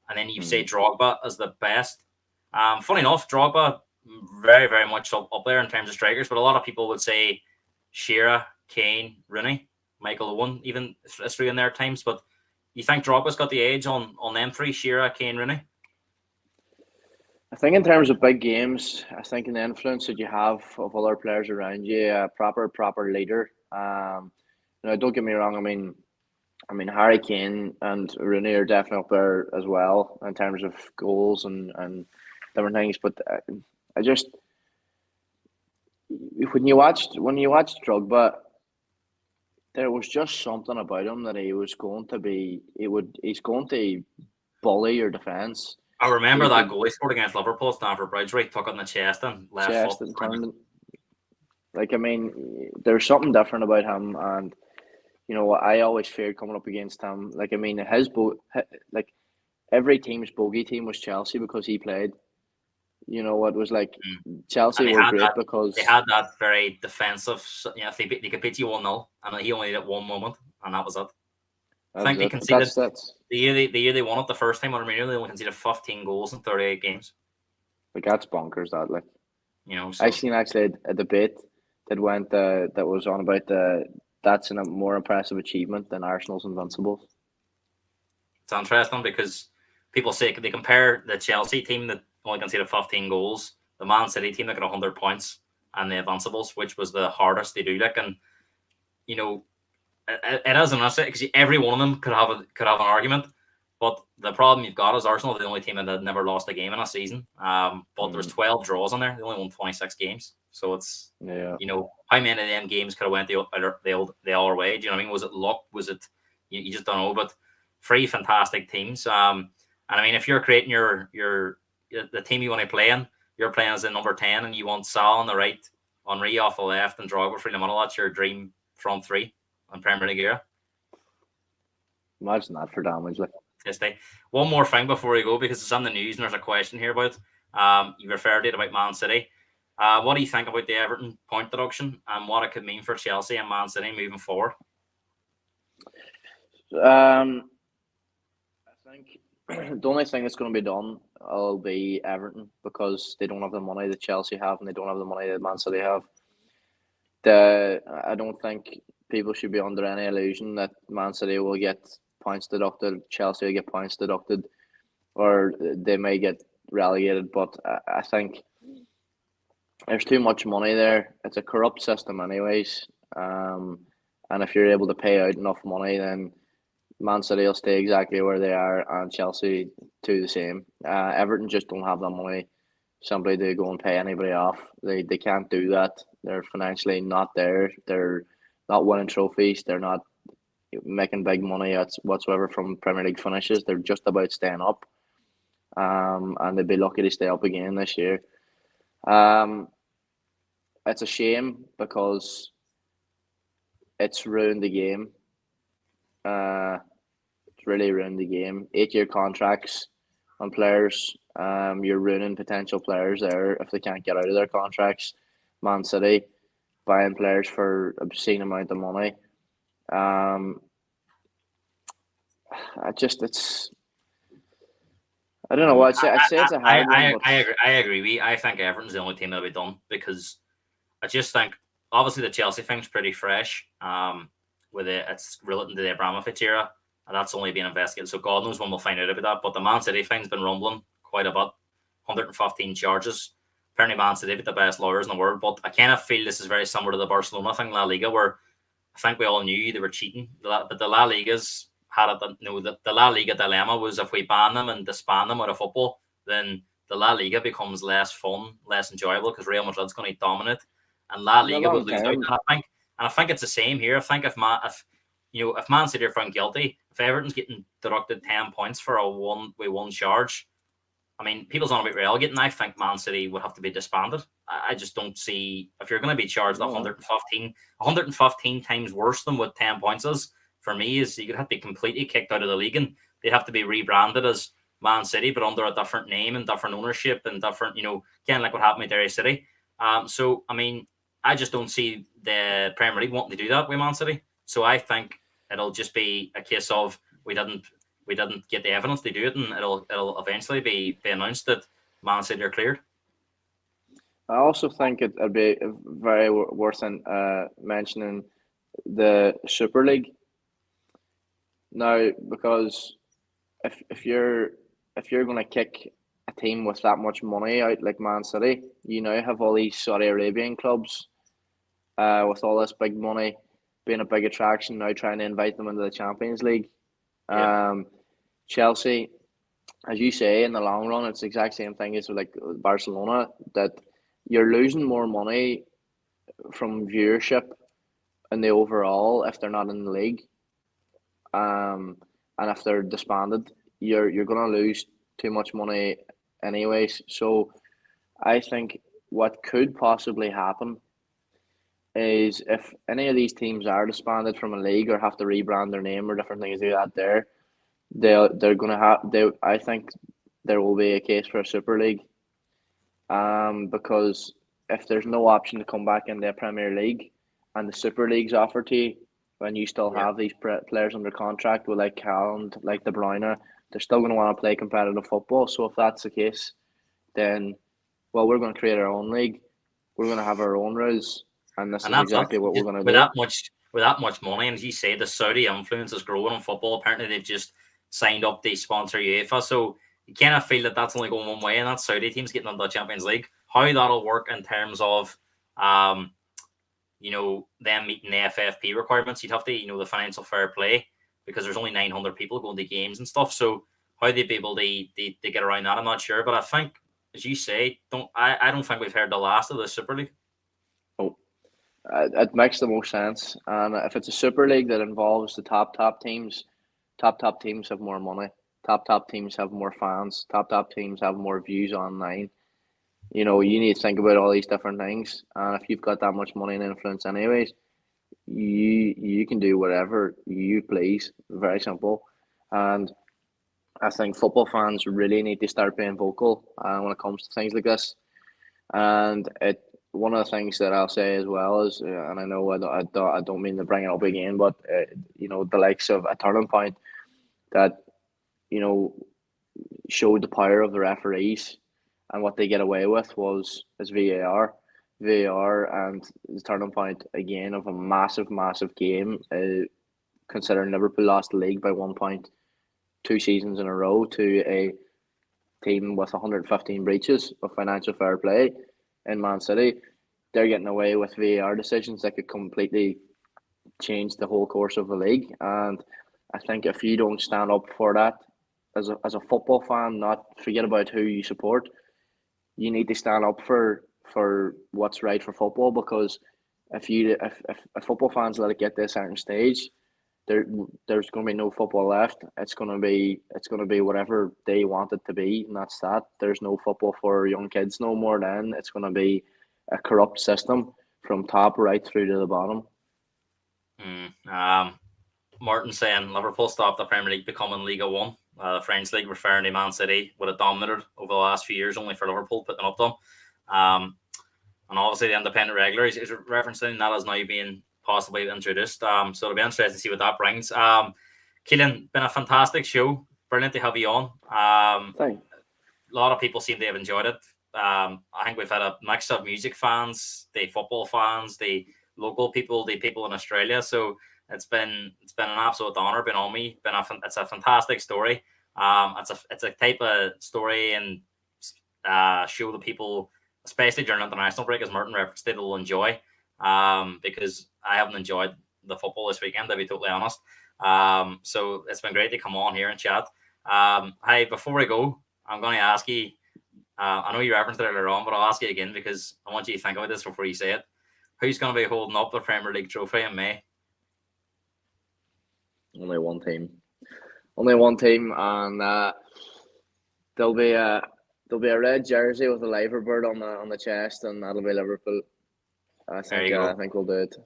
And then you say Drogba as the best. Funny enough, Drogba very, very much up there in terms of strikers. But a lot of people would say Shearer, Kane, Rooney, Michael Owen, even through in their times. But you think Drogba's got the edge on them three: Shearer, Kane, Rooney? I think in terms of big games, I think in the influence that you have of other players around you, a proper leader. Don't get me wrong. I mean, Harry Kane and Rooney are definitely up there as well in terms of goals and different things. But I just when you watched Drogba, there was just something about him that he's going to bully your defense. I remember that goal he scored against Liverpool, Stamford Bridge, where he took it in the chest and left chest foot. and turned. There's something different about him, and I always feared coming up against him. Every team's bogey team was Chelsea because he played. It was like Chelsea were great because they had that very defensive. They could beat you 1-0, and he only had one moment, and that was it. I think they conceded the year they won it the first time under Mourinho. They only conceded 15 goals in 38 games. That's bonkers. So. I seen actually a debate that went that was on about that's a more impressive achievement than Arsenal's Invincibles. It's interesting because people say they compare the Chelsea team that only conceded 15 goals, the Man City team that got 100 points, and the Invincibles, which was the hardest they do. And it isn't necessary because every one of them could have an argument. But the problem you've got is Arsenal are the only team that had never lost a game in a season. But there's 12 draws on there. They only won 26 games. So it's how many of them games could have went the other way? Do you know what I mean? Was it luck? Was it you just don't know? But three fantastic teams. And I mean, if you're creating the team you want to play in, you're playing as the number 10, and you want Sal on the right, Henry off the left, and Drogba through the middle. That's your dream front three in Premier League era. Imagine that for damage. One more thing before we go, because it's on the news and there's a question here about you referred to it about Man City. What do you think about the Everton point deduction and what it could mean for Chelsea and Man City moving forward? I think the only thing that's going to be done will be Everton because they don't have the money that Chelsea have and they don't have the money that Man City have. I don't think people should be under any illusion that Man City will get points deducted, Chelsea will get points deducted, or they may get relegated. But I think there's too much money there. It's a corrupt system anyways. And if you're able to pay out enough money, then Man City will stay exactly where they are and Chelsea do the same. Everton just don't have that money simply to go and pay anybody off. They can't do that. They're financially not there. They're not winning trophies. They're not making big money whatsoever from Premier League finishes. They're just about staying up. And they'd be lucky to stay up again this year. It's a shame because it's ruined the game. It's really ruined the game. 8-year contracts on players. You're ruining potential players there if they can't get out of their contracts. Man City buying players for obscene amount of money. I don't know what I'd say it's a hard one. I agree. I think Everton's the only team that'll be done because I just think obviously the Chelsea thing's pretty fresh. With it's relating to the Abramovich era, and that's only being investigated. So God knows when we'll find out about that. But the Man City thing's been rumbling quite a bit. 115 charges. Apparently Man City with the best lawyers in the world. But I kind of feel this is very similar to the Barcelona thing, La Liga, where I think we all knew they were cheating. But the La Liga's had it. The La Liga dilemma was if we ban them and disband them out of football, then the La Liga becomes less fun, less enjoyable because Real Madrid's going to dominate, and La Liga would lose out. I think it's the same here. I think if Man City are found guilty, if Everton's getting deducted 10 points for a one charge, I mean, people's on about relegating. I think Man City would have to be disbanded. I just don't see if you're going to be charged 115 times worse than what 10 points is. For me, is you could have to be completely kicked out of the league, and they'd have to be rebranded as Man City, but under a different name and different ownership and different, kind of like what happened with Derry City. So I mean, I just don't see the Premier League wanting to do that with Man City. So I think it'll just be a case of we didn't get the evidence to do it, and it'll eventually be announced that Man City are cleared. I also think it'd be very worth mentioning the Super League now, because if if you're gonna kick a team with that much money out like Man City, you now have all these Saudi Arabian clubs with all this big money being a big attraction now, trying to invite them into the Champions League. Yeah, Um, Chelsea, as you say, in the long run, it's the exact same thing as like Barcelona, that you're losing more money from viewership in the overall if they're not in the league. Um, and if they're disbanded, you're gonna lose too much money anyways. So I think what could possibly happen is if any of these teams are disbanded from a league or have to rebrand their name or different things like that, they're gonna have they. I think there will be a case for a Super League. Because if there's no option to come back in the Premier League and the Super League's offered to you, when you still yeah. have these players under contract with like Haaland, like De Bruyne, they're still going to want to play competitive football. So if that's the case, then well, we're going to create our own league. We're going to have our own rules, and this And is that's exactly what we're it. going to With do. that much money, and as you say, the Saudi influence is growing in football. Apparently, they've just signed up to sponsor UEFA, so you kind of feel that that's only going one way, and that's Saudi teams getting into the Champions League. How that'll work in terms of, um, them meeting the FFP requirements, you'd have to, the financial fair play because there's only 900 people going to games and stuff. So how they'd be able to get around that, I'm not sure. But I think, as you say, I don't think we've heard the last of the Super League. Oh, it makes the most sense. And if it's a Super League that involves the top teams, top teams have more money. Top teams have more fans. Top teams have more views online. You know, you need to think about all these different things. And if you've got that much money and influence, anyways, you can do whatever you please. Very simple. And I think football fans really need to start being vocal when it comes to things like this. And it one of the things that I'll say as well is, and I know I don't mean to bring it up again, but the likes of a turning point that you know showed the power of the referees and what they get away with is VAR. VAR and the turning point again of a massive game. Considering Liverpool lost the league by 1 point 2 seasons in a row to a team with 115 breaches of financial fair play in Man City, they're getting away with VAR decisions that could completely change the whole course of the league. And I think if you don't stand up for that as a football fan, not forget about who you support, you need to stand up for what's right for football. Because if football fans let it get to a certain stage, there there's going to be no football left. It's going to be whatever they want it to be, and that's that. There's no football for young kids no more. Then it's going to be a corrupt system from top right through to the bottom. Martin saying Liverpool stopped the Premier League becoming Liga One. The French league, referring to Man City, would have dominated over the last few years, only for Liverpool putting up them. And obviously the independent regular is referencing that as now being possibly introduced. So it'll be interesting to see what that brings. Keelan, been a fantastic show. Brilliant to have you on. Thing. A lot of people seem to have enjoyed it. I think we've had a mix of music fans, the football fans, the local people, the people in Australia. So it's been an absolute honor being on me. It's a fantastic story. It's a type of story and show that people, especially during international break, as Martin referenced, they will enjoy. Because I haven't enjoyed the football this weekend, to be totally honest. So it's been great to come on here and chat. Hey, before we go, I'm going to ask you. I know you referenced it earlier on, but I'll ask you again because I want you to think about this before you say it. Who's going to be holding up the Premier League trophy in May? Only one team. Only one team, and there'll be a there'll be a red jersey with a liver bird on the chest, and that'll be Liverpool. There you I go. think we'll do it.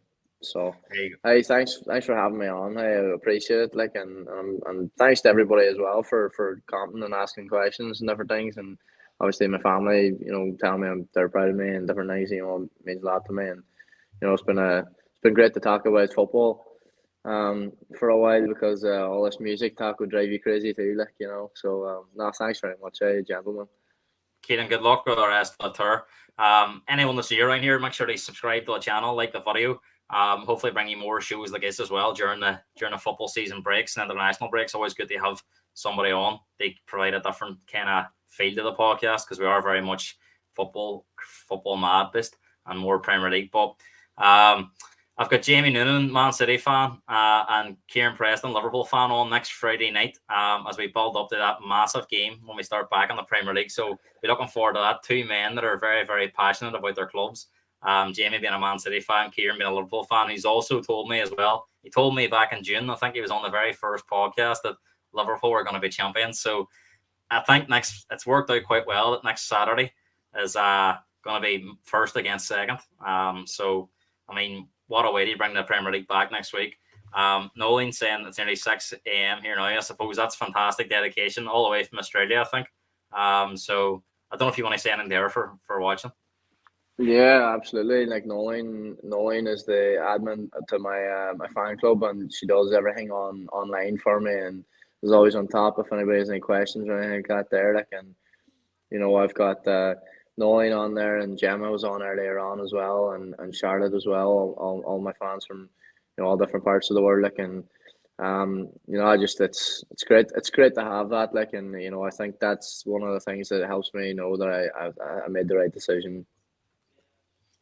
So, There you go. hey, thanks for having me on. I appreciate it. Like, and thanks to everybody as well for commenting and asking questions and different things. And obviously my family, telling me they're proud of me and different things. Means a lot to me. And it's been great to talk about football. For a while because all this music talk would drive you crazy too. So no, thanks very much, gentlemen. Keelan, good luck with the rest of the tour. Anyone that's new around here, make sure they subscribe to the channel, like the video. Hopefully bring you more shows like this as well during the football season breaks and international breaks. Always good to have somebody on. They provide a different kind of feel to the podcast because we are very much football mad based and more Premier League. But I've got Jamie Noonan, Man City fan, and Kieran Preston, Liverpool fan, on next Friday night as we build up to that massive game when we start back in the Premier League. So we're looking forward to that. Two men that are very, very passionate about their clubs. Jamie being a Man City fan, Kieran being a Liverpool fan. He's also told me as well, he told me back in June, I think he was on the very first podcast, that Liverpool were going to be champions. So I think it's worked out quite well that next Saturday is going to be first against second. So, I mean, what a way to bring the Premier League back next week. Nolan saying it's nearly 6 a.m. here now. I suppose that's fantastic dedication all the way from Australia, I think. So I don't know if you want to say anything there for watching. Yeah, absolutely. Like Nolan is the admin to my my fan club, and she does everything online for me, and is always on top if anybody has any questions or anything like that there. Like, and I've got Nolan on there, and Gemma was on earlier on as well, and Charlotte as well. All my fans from all different parts of the world. Like, and I just it's great. It's great to have that. Like, and I think that's one of the things that helps me know that I made the right decision.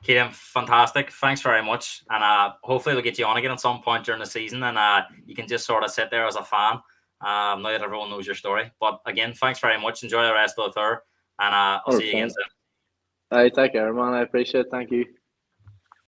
Keelan, fantastic. Thanks very much. And hopefully we'll get you on again at some point during the season, and you can just sort of sit there as a fan now that everyone knows your story. But again, thanks very much. Enjoy the rest of the tour, and I'll see you again soon. All right, take care, man. I appreciate it. Thank you.